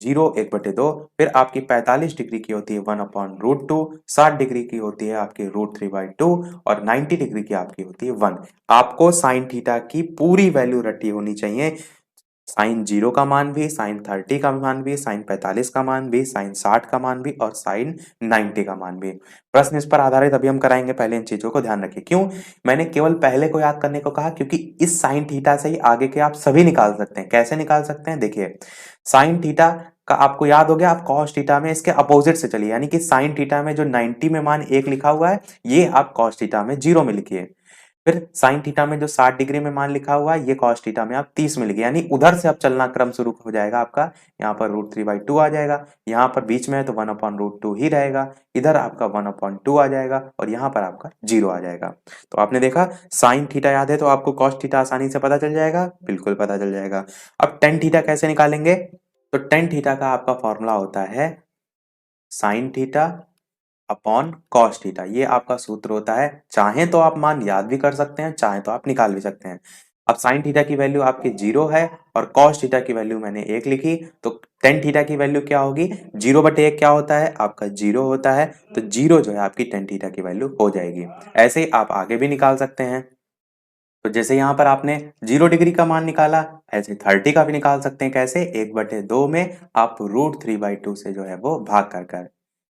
0 1/2, फिर आपकी 45 डिग्री की होती है 1/√2, 60 डिग्री की होती है आपकी √3/2 और 90 डिग्री की आपकी होती है 1। आपको साइन थीटा की पूरी वैल्यू रटी होनी चाहिए, साइन 0 का मान भी, साइन 30 का मान भी, साइन 45 का मान भी, साइन 60 का मान भी और साइन 90 का मान भी। प्रश्न इस पर आधारित अभी हम कराएंगे, पहले इन चीजों को ध्यान रखिए। क्यों मैंने केवल पहले को याद करने को कहा, क्योंकि इस साइन थीटा से ही आगे के आप सभी निकाल सकते हैं। कैसे निकाल सकते हैं, देखिए साइन थीटा का आपको याद हो गया, आप कॉस थीटा में इसके अपोजिट से चलिए, यानी कि साइन थीटा में जो 90 में मान 1 लिखा हुआ है, ये आप कॉस थीटा में 0 में लिखिए। फिर साइन थीटा में जो 60 डिग्री में मान लिखा हुआ है, ये कॉस थीटा में आप 30 में लिखिए, यानी उधर से अब चलना क्रम शुरू हो जाएगा आपका। यहाँ पर √3/2 आ जाएगा, यहाँ पर बीच में है तो 1/√2 ही रहेगा, इधर आपका 1/2 आ जाएगा और यहाँ पर आपका 0 आ जाएगा। तो आपने देखा साइन थीटा याद है तो आपको कॉस थीटा आसानी से पता चल जाएगा, बिल्कुल पता चल जाएगा। अब टेन थीटा कैसे निकालेंगे, तो टेन थीटा का आपका फॉर्मूला होता है sine theta upon cos theta, ये आपका सूत्र होता है। चाहे तो आप मान याद भी कर सकते हैं, चाहे तो आप निकाल भी सकते हैं। अब साइन थीटा की वैल्यू आपकी 0 है और कॉस थीटा की वैल्यू मैंने 1 लिखी, तो टेन थीटा की वैल्यू क्या होगी, 0/1 क्या होता है आपका 0 होता है, तो 0 जो है आपकी टेन थीटा की वैल्यू हो जाएगी। ऐसे ही आप आगे भी निकाल सकते हैं। तो जैसे यहाँ पर आपने 0 डिग्री का मान निकाला, ऐसे 30 का भी निकाल सकते हैं। कैसे, 1/2 में आप √3/2 से जो है वो भाग कर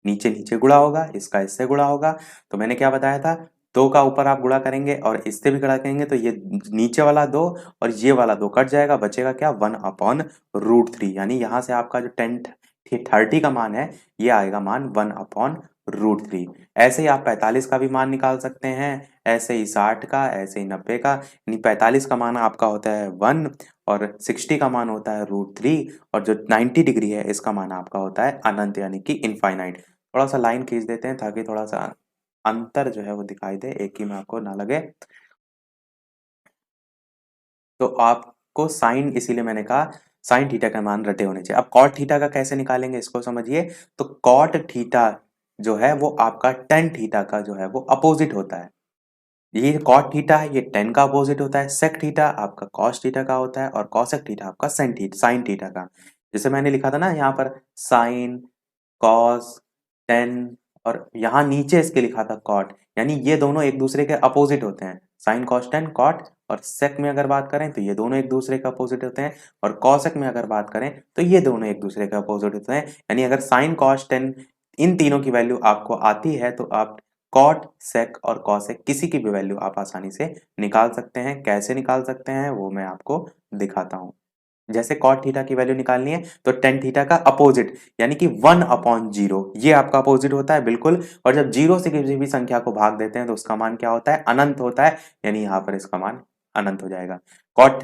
नीचे नीचे गुणा होगा, इसका इससे गुणा होगा। तो मैंने क्या बताया था, 2 का ऊपर आप गुणा करेंगे और इससे भी गुणा करेंगे तो ये नीचे वाला 2 और ये वाला 2 कट जाएगा, बचेगा क्या 1/√3, यानी यहाँ से आपका जो 30 का मान है ये आएगा मान 1/√3। ऐसे ही आप 45 का भी मान निकाल सकते हैं, ऐसे ही 60 का, ऐसे ही 90 का। यानी 45 का मान आपका होता है 1 और 60 का मान होता है √3 और जो 90 डिग्री है इसका मान आपका होता है अनंत, यानी कि इनफाइनाइट। थोड़ा सा लाइन खींच देते हैं ताकि थोड़ा सा अंतर जो है वो दिखाई दे, एक ही में आपको ना लगे। तो आपको साइन, इसीलिए मैंने कहा साइन थीटा का मान रटे होने चाहिए। अब कॉट थीटा का कैसे निकालेंगे इसको समझिए। तो कॉट थीटा जो है वो आपका टेन थीटा का जो है वो अपोजिट होता है। ये कॉट थीटा है, ये टेन का अपोजिट होता है। सेक थीटा आपका कॉस थीटा का होता है और कॉसेक थीटा आपका साइन थीटा का। जैसे मैंने लिखा था ना यहाँ पर साइन, कॉस, टेन और यहाँ नीचे इसके लिखा था कॉट, यानी ये दोनों एक दूसरे के अपोजिट होते हैं। साइन कॉस टेन कॉट, और सेक में अगर बात करें तो ये दोनों एक दूसरे के अपोजिट होते हैं, और कॉसेक में अगर बात करें तो ये दोनों एक दूसरे के अपोजिट होते हैं। यानी अगर साइन कॉस टेन इन तीनों की वैल्यू आपको आती है तो आप कॉट, सेक और कॉसेक किसी की भी वैल्यू आप आसानी से निकाल सकते हैं। कैसे निकाल सकते हैं वो मैं आपको दिखाता हूं। जैसे कॉट थीटा की वैल्यू निकालनी है तो टेन थीटा का अपोजिट यानी कि 1/0 ये आपका अपोजिट होता है, बिल्कुल। और जब 0 से किसी भी संख्या को भाग देते हैं तो उसका मान क्या होता है, अनंत होता है, यानी यहाँ पर इसका मान अनंत हो जाएगा। कॉट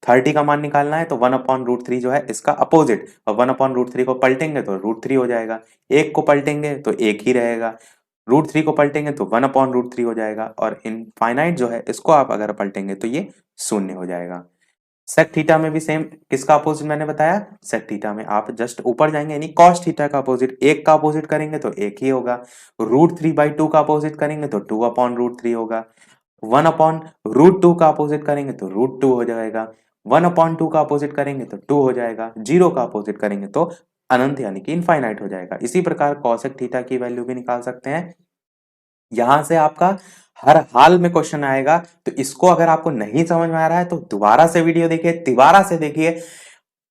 30 का मान निकालना है तो 1/√3 जो है इसका अपोजिट, और 1/√3 को पलटेंगे तो √3 हो जाएगा। एक को पलटेंगे तो एक ही रहेगा, √3 को पलटेंगे तो 1/√3 हो जाएगा, और इनफाइनाइट जो है इसको आप अगर पलटेंगे तो ये शून्य हो जाएगा। सेक थीटा में भी सेम, किसका अपोजिट मैंने बताया, सेक थीटा में आप जस्ट ऊपर जाएंगे, यानी कॉस थीटा का अपोजिट, एक का अपोजिट करेंगे तो एक ही होगा। √3/2 का अपोजिट करेंगे तो 2/√3 होगा। 1/√2 का अपोजिट करेंगे तो √2 हो जाएगा। 1/2 का अपोजिट करेंगे तो 2 हो जाएगा। 0 का अपोजिट करेंगे तो अनंत यानी कि इनफाइनाइट हो जाएगा। इसी प्रकार कॉसेक थीटा की वैल्यू भी निकाल सकते हैं। यहां से आपका हर हाल में क्वेश्चन आएगा, तो इसको अगर आपको नहीं समझ में आ रहा है तो दोबारा से वीडियो देखिए, तिबारा से देखिए,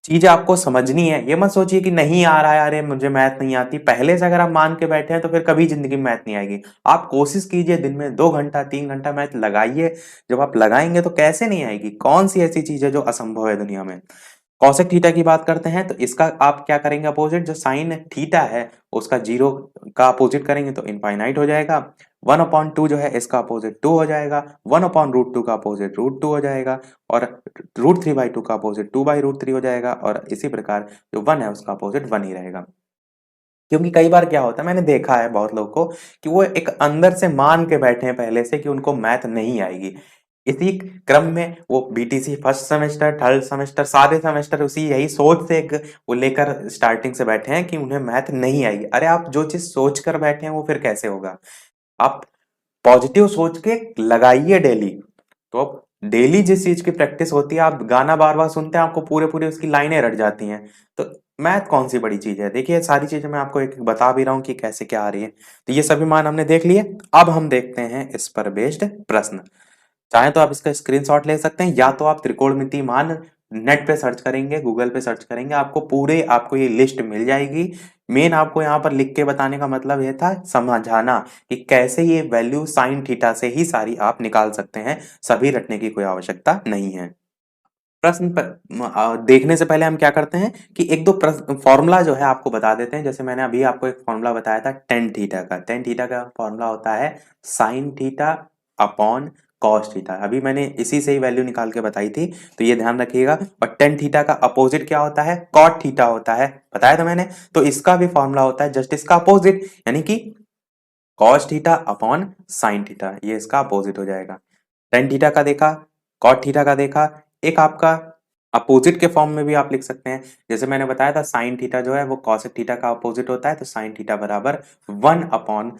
चीजें आपको समझनी है। ये मत सोचिए कि नहीं आ रहा है, अरे मुझे मैथ नहीं आती, पहले से अगर आप मान के बैठे हैं तो फिर कभी जिंदगी में मैथ नहीं आएगी। आप कोशिश कीजिए दिन में 2 घंटा 3 घंटा मैथ लगाइए, जब आप लगाएंगे तो कैसे नहीं आएगी। कौन सी ऐसी चीज है जो असंभव है दुनिया में। कॉसेक थीटा की बात करते हैं तो इसका आप क्या करेंगे अपोजिट, जो साइन थीटा है उसका 0 का अपोजिट करेंगे तो इनफाइनाइट हो जाएगा। 1/2 जो है इसका अपोजिट 2 हो जाएगा। 1/√2 का अपोजिट √2 हो जाएगा, और √3/2 का अपोजिट 2/√3 हो जाएगा, और इसी प्रकार जो 1 है उसका अपोजिट 1 ही रहेगा। क्योंकि कई बार क्या होता है, मैंने देखा है बहुत लोग को कि वो एक अंदर से मान के बैठे हैं पहले से कि उनको मैथ नहीं आएगी। इसी क्रम में वो BTC first semester, third semester, सारे सेमेस्टर उसी यही सोच से एक वो लेकर स्टार्टिंग से बैठे हैं कि उन्हें मैथ नहीं आएगी। अरे आप जो चीज सोच कर बैठे हैं वो फिर कैसे होगा? आप पॉजिटिव सोच के लगाइए डेली। तो अब डेली जिस चीज की प्रैक्टिस होती है, आप गाना बार बार सुनते हैं, आपको पूरे पूरे उसकी लाइनें रट जाती हैं। तो मैथ कौन सी बड़ी चीज है? देखिए सारी चीजें मैं आपको एक एक बता भी रहा हूँ कि कैसे क्या आ रही है। तो ये सभी मान हमने देख लिए। अब हम देखते हैं इस पर बेस्ड प्रश्न। चाहे तो आप इसका स्क्रीनशॉट ले सकते हैं, या तो आप त्रिकोणमिति मान नेट पे सर्च करेंगे, गूगल पे सर्च करेंगे, आपको ये लिस्ट मिल जाएगी। मेन आपको यहाँ पर लिख के बताने का मतलब ये था समझाना कि कैसे ये वैल्यू साइन थीटा से ही सारी आप निकाल सकते हैं, सभी रटने की कोई आवश्यकता नहीं है। प्रश्न पर देखने से पहले हम क्या करते हैं कि एक दो फॉर्मूला जो है आपको बता देते हैं। जैसे मैंने अभी आपको एक फॉर्मूला बताया था टेन थीटा का। टेन थीटा का फॉर्मूला होता है sine theta upon cos theta. अभी मैंने इसी से ही वैल्यू निकाल के बताई थी, तो ये ध्यान रखिएगा। और टेन थीटा का अपोजिट क्या होता है? कॉट थीटा होता है, बताया था मैंने। तो इसका भी फॉर्मूला होता है जस्ट इसका अपोजिट, यानी कि cos theta upon sine theta, ये इसका अपोजिट हो जाएगा। टेन थीटा का देखा, कॉट थीटा का देखा, एक आपका अपोजिट के फॉर्म में भी आप लिख सकते हैं। जैसे मैंने बताया था साइन थीटा जो है वो कॉसेक थीटा का अपोजिट होता है, तो साइन थीटा बराबर वन अपॉन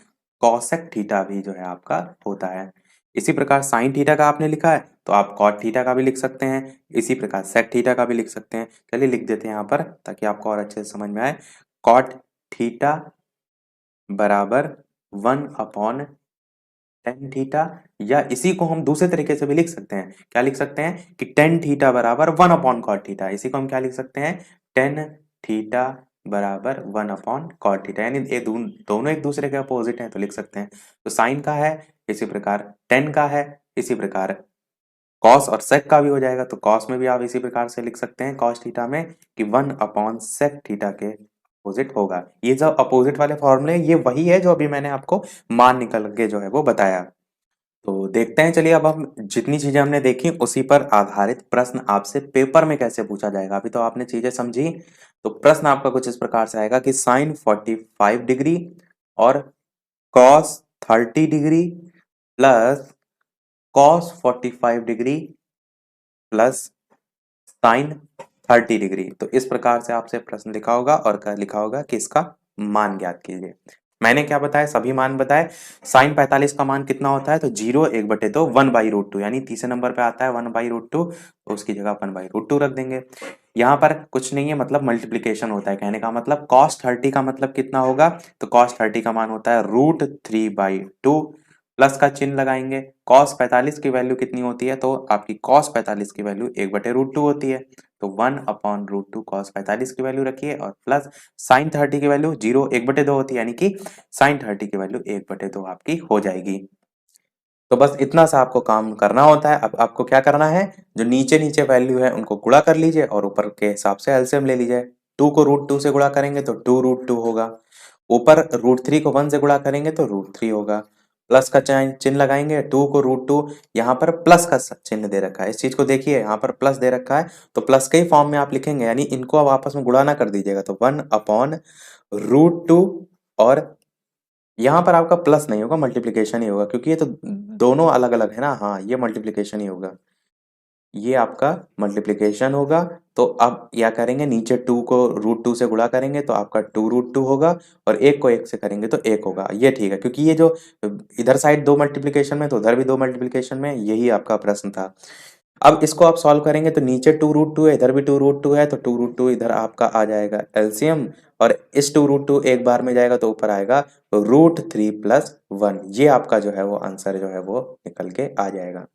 कॉसेक थीटा भी जो है आपका होता है। इसी प्रकार साइन थीटा का आपने लिखा है तो आप कॉट थीटा का भी लिख सकते हैं, इसी प्रकार सेक थीटा का भी लिख सकते हैं। चलिए लिख देते हैं यहाँ पर ताकि आपको और अच्छे से समझ में आए। कॉट थीटा बराबर वन अपॉन टेन थीटा, या इसी को हम दूसरे तरीके से भी लिख सकते हैं। क्या लिख सकते हैं कि टेन थीटा बराबर वन अपॉन कॉट थीटा। इसी को हम क्या लिख सकते हैं? टेन थीटा बराबर वन अपॉन कॉट थीटा, यानी ये दोनों एक दूसरे के अपोजिट हैं तो लिख सकते हैं। तो साइन का है, इसी प्रकार टेन का है, इसी प्रकार कॉस और सेक का भी हो जाएगा। तो कॉस में भी आप इसी प्रकार से लिख सकते हैं कॉस थीटा में कि वन अपॉन सेक थीटा के अपोजिट होगा। ये जो अपोजिट वाले फॉर्मूले ये वही है जो अभी मैंने आपको मान निकल के जो है वो बताया। तो देखते हैं, चलिए अब हम जितनी चीजें हमने देखी उसी पर आधारित प्रश्न आपसे पेपर में कैसे पूछा जाएगा। अभी तो आपने चीजें समझी, तो प्रश्न आपका कुछ इस प्रकार से आएगा कि साइन 45 डिग्री और cos 30 degree plus cos 45 degree plus sign 30 degree. तो इस प्रकार से आपसे प्रश्न लिखा होगा और क्या लिखा होगा कि इसका मान ज्ञात कीजिए। मैंने क्या बताया? सभी मान बताए। साइन 45 का मान कितना होता है? तो 0 1/2 1/√2, यानी तीसरे नंबर पे आता है 1/√2, तो उसकी जगह 1/√2 रख देंगे। यहाँ पर कुछ नहीं है, मतलब मल्टीप्लीकेशन होता है। कहने का मतलब कॉस 30 का मतलब कितना होगा? तो कॉस 30 का मान होता है √3/2, प्लस का चिन्ह लगाएंगे। कॉस 45 की वैल्यू कितनी होती है? तो आपकी कॉस 45 की वैल्यू 1/√2 होती है, तो 1/√2 कॉस 45 की वैल्यू रखिए, और प्लस साइन 30 की वैल्यू 0 1/2 होती है, यानी कि साइन 30 की वैल्यू 1/2 आपकी हो जाएगी। तो बस इतना सा आपको काम करना होता है। अब आपको क्या करना है, जो नीचे नीचे वैल्यू है उनको गुणा कर लीजिए और ऊपर के हिसाब से एलसीएम ले लीजिए। 2 को √2 से गुणा करेंगे तो 2√2 होगा, ऊपर √3 को 1 से गुणा करेंगे तो √3 होगा, प्लस का चिन्ह लगाएंगे। 2 को √2, यहाँ पर प्लस का चिन्ह दे रखा है, इस चीज को देखिए, यहाँ पर प्लस दे रखा है तो प्लस के ही फॉर्म में आप लिखेंगे, यानी इनको अब आपस में गुणा ना कर दीजिएगा। तो 1/√2, और यहाँ पर आपका प्लस नहीं होगा, मल्टीप्लीकेशन ही होगा, क्योंकि ये तो दोनों अलग अलग है ना। हाँ, ये मल्टीप्लीकेशन ही होगा, ये आपका मल्टीप्लीकेशन होगा। तो अब क्या करेंगे, नीचे 2 को √2 से गुणा करेंगे तो आपका 2√2 होगा, और 1 को 1 से करेंगे तो 1 होगा। ये ठीक है, क्योंकि ये जो इधर साइड 2 मल्टीप्लीकेशन में तो उधर भी 2 मल्टीप्लीकेशन में, यही आपका प्रश्न था। अब इसको आप सॉल्व करेंगे तो नीचे 2√2 है, इधर भी 2√2 है, तो 2√2 इधर आपका आ जाएगा एलसीएम, और इस 2√2 एक बार में जाएगा तो ऊपर आएगा √3 + 1। ये आपका जो है वो आंसर जो है वो निकल के आ जाएगा।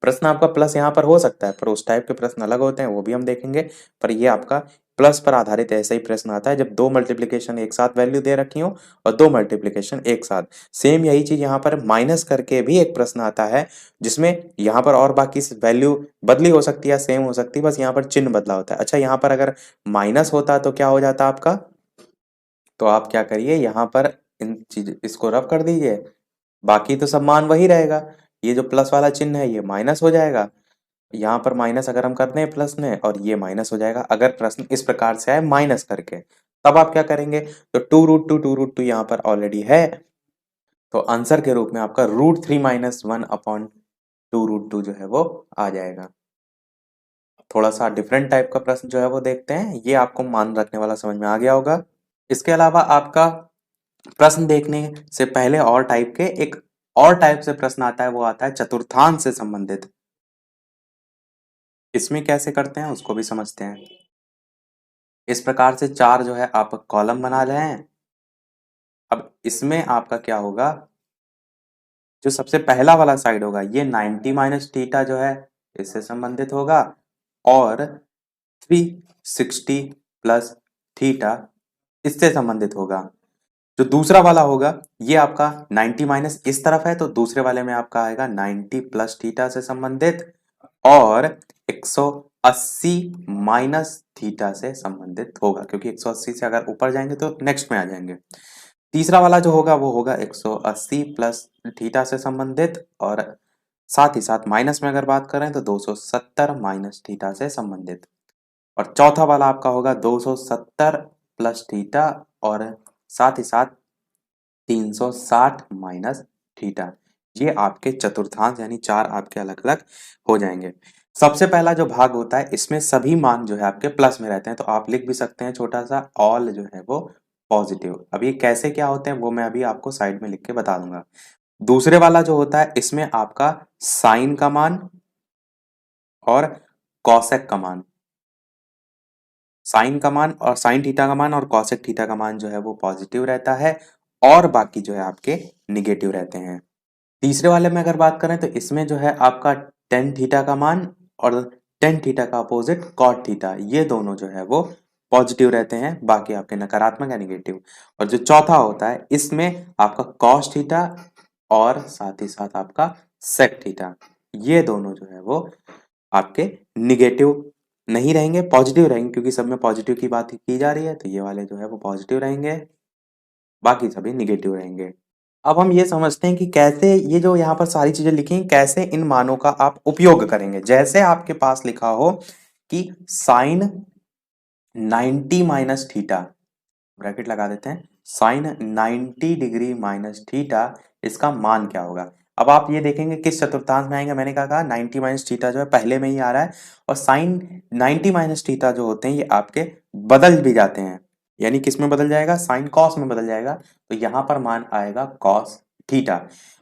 प्रश्न आपका प्लस यहाँ पर हो सकता है, पर उस टाइप के प्रश्न अलग होते हैं, वो भी हम देखेंगे। पर ये आपका प्लस पर आधारित ऐसा ही प्रश्न आता है जब 2 मल्टीप्लीकेशन एक साथ वैल्यू दे रखी हो और 2 मल्टीप्लीकेशन एक साथ। सेम यही चीज यहाँ पर माइनस करके भी एक प्रश्न आता है, जिसमें यहाँ पर और बाकी वैल्यू बदली हो सकती है, सेम हो सकती है, बस यहाँ पर चिन्ह बदला होता है। अच्छा, यहाँ पर अगर माइनस होता तो क्या हो जाता आपका? तो आप क्या करिए, यहाँ पर इन चीज इसको रफ कर दीजिए, बाकी तो सब मान वही रहेगा। ये जो प्लस वाला चिन्ह है ये माइनस हो जाएगा, यहाँ पर माइनस अगर हम करते हैं प्लस में, और ये माइनस हो जाएगा अगर प्रश्न इस प्रकार से आए माइनस करके। तब आप क्या करेंगे, तो 2√2 यहाँ पर ऑलरेडी है, तो आंसर के रूप में आपका √3 - 1/2 2√2 जो है वो आ जाएगा। थोड़ा सा डिफरेंट टाइप का प्रश्न जो है वो देखते हैं, ये आपको मान रखने वाला समझ में आ गया होगा। इसके अलावा आपका प्रश्न देखने से पहले और टाइप के एक और टाइप से प्रश्न आता है, वो आता है चतुर्थांश से संबंधित। इसमें कैसे करते हैं उसको भी समझते हैं। इस प्रकार से चार जो है आप कॉलम बना रहे हैं। अब इसमें आपका क्या होगा, जो सबसे पहला वाला साइड होगा ये 90 माइनस थीटा जो है इससे संबंधित होगा, और 360 प्लस थीटा इससे संबंधित होगा। जो दूसरा वाला होगा ये आपका 90 माइनस इस तरफ है, तो दूसरे वाले में आपका आएगा 90 प्लस थीटा से संबंधित, और 180 माइनस थीटा से संबंधित होगा, क्योंकि 180 से अगर ऊपर जाएंगे तो नेक्स्ट में आ जाएंगे। तीसरा वाला जो होगा वो होगा 180 प्लस थीटा से संबंधित, और साथ ही साथ माइनस में अगर बात करें तो 270 माइनस थीटा से संबंधित। और चौथा वाला आपका होगा 270 प्लस थीटा, और साथ ही साथ 360 माइनस थीटा। ये आपके चतुर्थांश यानी चार आपके अलग अलग हो जाएंगे। सबसे पहला जो भाग होता है इसमें सभी मान जो है आपके प्लस में रहते हैं, तो आप लिख भी सकते हैं छोटा सा ऑल जो है वो पॉजिटिव। अब ये कैसे क्या होते हैं वो मैं अभी आपको साइड में लिख के बता दूंगा। दूसरे वाला जो होता है इसमें आपका साइन का मान और कॉसेक का मान, साइन का मान और साइन थीटा का मान और कॉसेक थीटा का मान जो है वो पॉजिटिव रहता है, और बाकी जो है आपके निगेटिव रहते हैं। तीसरे वाले में अगर बात करें तो इसमें जो है आपका टेन थीटा का मान और टेन थीटा का अपोजिट कॉट थीटा, ये दोनों जो है वो पॉजिटिव रहते हैं, बाकी आपके नकारात्मक या निगेटिव। और जो चौथा होता है इसमें आपका कॉस थीटा और साथ ही साथ आपका सेक थीटा, ये दोनों जो है वो आपके निगेटिव नहीं रहेंगे, पॉजिटिव रहेंगे, क्योंकि सब में पॉजिटिव की बात की जा रही है, तो ये वाले जो है वो पॉजिटिव रहेंगे, बाकी सभी निगेटिव रहेंगे। अब हम ये समझते हैं कि कैसे ये जो यहाँ पर सारी चीजें लिखी हैं कैसे इन मानों का आप उपयोग करेंगे। जैसे आपके पास लिखा हो कि साइन 90 माइनस थीटा, ब्रैकेट लगा देते हैं, साइन 90 डिग्री माइनस थीटा, इसका मान क्या होगा। अब आप ये देखेंगे किस चतुर्थांश में आएंगे, मैंने कहा 90 माइनस थीटा जो है पहले में ही आ रहा है, और साइन 90 माइनस थीटा जो होते हैं ये आपके बदल भी जाते हैं, यानी किस में बदल जाएगा, साइन कॉस में बदल जाएगा, तो यहां पर मान आएगा कॉस थीटा।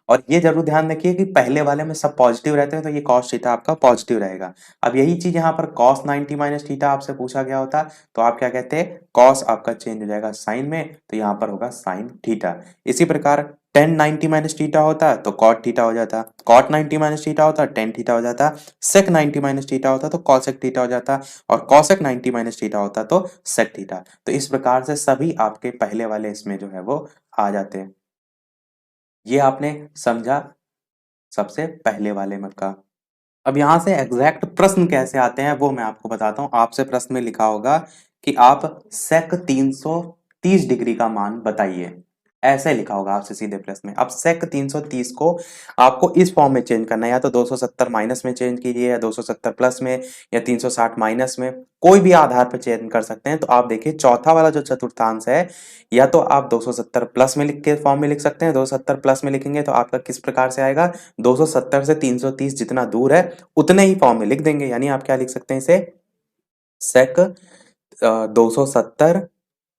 और ये जरूर ध्यान रखिए कि पहले वाले में सब पॉजिटिव रहते हैं, तो ये कॉस थीटा आपका पॉजिटिव रहेगा। अब यही चीज यहाँ पर कॉस 90 माइनस थीटा आपसे पूछा गया होता, तो आप क्या कहते हैं, कॉस आपका चेंज हो जाएगा साइन में, तो यहाँ पर होगा साइन थीटा। इसी प्रकार टेन 90 माइनस थीटा होता तो कॉट थीटा हो जाता, कॉट 90 माइनस थीटा होता टेन थीटा हो जाता, सेक 90 माइनस थीटा होता तो कॉसेक थीटा हो जाता, और कॉसेक 90 माइनस थीटा होता तो सेक थीटा। तो इस प्रकार से सभी आपके पहले वाले इसमें जो है वो आ जाते हैं। ये आपने समझा सबसे पहले वाले में का। अब यहां से एग्जैक्ट प्रश्न कैसे आते हैं वो मैं आपको बताता हूं। आपसे प्रश्न में लिखा होगा कि आप सेक 330 डिग्री का मान बताइए, ऐसे लिखा होगा आपसे सीधे प्रश्न में। अब सेक 330 को आपको इस फॉर्म में चेंज करना है, या तो 270 माइनस में चेंज कीजिए, या 270 प्लस में, या 360 माइनस में, कोई भी आधार पर चेंज कर सकते हैं। तो आप देखिए चौथा वाला जो चतुर्थांश है, या तो आप 270 प्लस में लिख के फॉर्म में लिख सकते हैं, 270 प्लस में लिखेंगे तो आपका किस प्रकार से आएगा, 270 से 330 जितना दूर है उतने ही फॉर्म में लिख देंगे, यानी आप क्या लिख सकते हैं इसे, सेक 270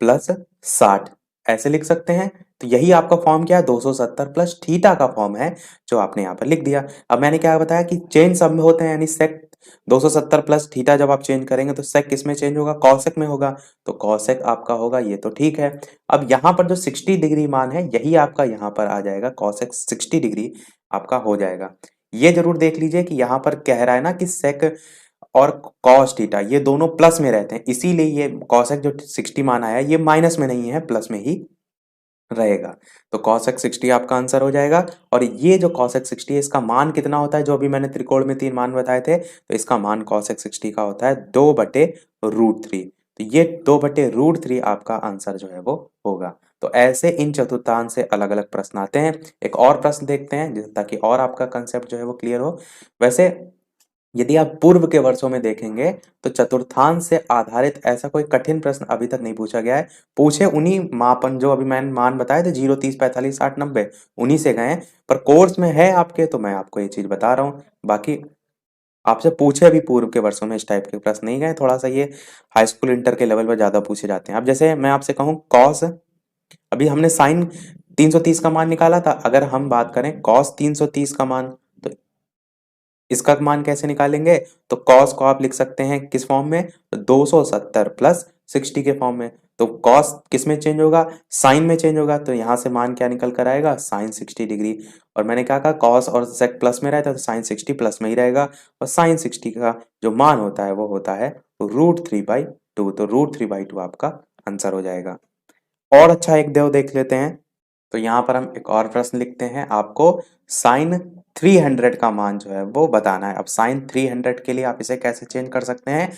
प्लस 60 ऐसे लिख सकते हैं। तो यही आपका फॉर्म क्या है, 270 प्लस थीटा का फॉर्म है, जो आपने यहाँ पर लिख दिया। अब मैंने क्या बताया कि चेंज सब में होते हैं, यानी सेक 270 प्लस थीटा जब आप चेंज करेंगे तो सेक किस में चेंज होगा, कॉसेक में होगा, तो कॉसेक आपका होगा, ये तो ठीक है। अब यहाँ पर जो 60 डिग्री मान है यही आपका यहाँ पर आ जाएगा, कॉसेक 60 डिग्री आपका हो जाएगा। ये जरूर देख लीजिए कि यहाँ पर कह रहा है ना कि सेक और कॉस थीटा ये दोनों प्लस में रहते हैं, इसीलिए ये कॉसेक जो 60 मान आया ये माइनस में नहीं है, प्लस में ही रहेगा। तो कॉसेक 60 आपका आंसर हो जाएगा। और ये जो कॉसेक 60 है इसका मान कितना होता है, जो अभी मैंने त्रिकोण में 3 मान बताए थे, तो इसका मान कॉसेक 60 का होता है 2/√3। तो ये 2/√3 आपका आंसर जो है वो होगा। तो ऐसे इन चतुर्थांश से अलग अलग प्रश्न आते हैं। एक और प्रश्न देखते हैं ताकि और आपका कंसेप्ट जो है वो क्लियर हो। वैसे यदि आप पूर्व के वर्षों में देखेंगे तो चतुर्थांश से आधारित ऐसा कोई कठिन प्रश्न अभी तक नहीं पूछा गया है। पूछे उन्हीं मापन जो अभी मैंने मान बताए थे 0, 30, 45, 60, 90 उन्हीं से गए हैं। पर कोर्स में है आपके तो मैं आपको ये चीज बता रहा हूँ। बाकी आपसे पूछे अभी पूर्व के वर्षों में इस टाइप के प्रश्न नहीं गए। थोड़ा सा ये हाई स्कूल इंटर के लेवल पर ज्यादा पूछे जाते हैं। अब जैसे मैं आपसे कहूँ कॉस, अभी हमने साइन 330 का मान निकाला था। अगर हम बात करें कॉस 330 का मान, तो इसका मान कैसे निकालेंगे? तो कॉस को आप लिख सकते हैं किस फॉर्म में? 270 प्लस 60 के फॉर्म में। तो कॉस किस में चेंज होगा? साइन में चेंज होगा। तो यहां से मान क्या निकल कर आएगा? Sine 60 degree. और मैंने क्या कहा? कॉस और सेक प्लस में रहता है तो साइन 60 प्लस में ही रहेगा। और साइन 60 का जो मान होता है वो होता है √3/2। तो √3/2 आपका आंसर हो जाएगा। और अच्छा एक देव देख लेते हैं। तो यहाँ पर हम एक और प्रश्न लिखते हैं। आपको साइन 300 का मान जो है वो बताना है। अब साइन 300 के लिए आप इसे कैसे चेंज कर सकते हैं?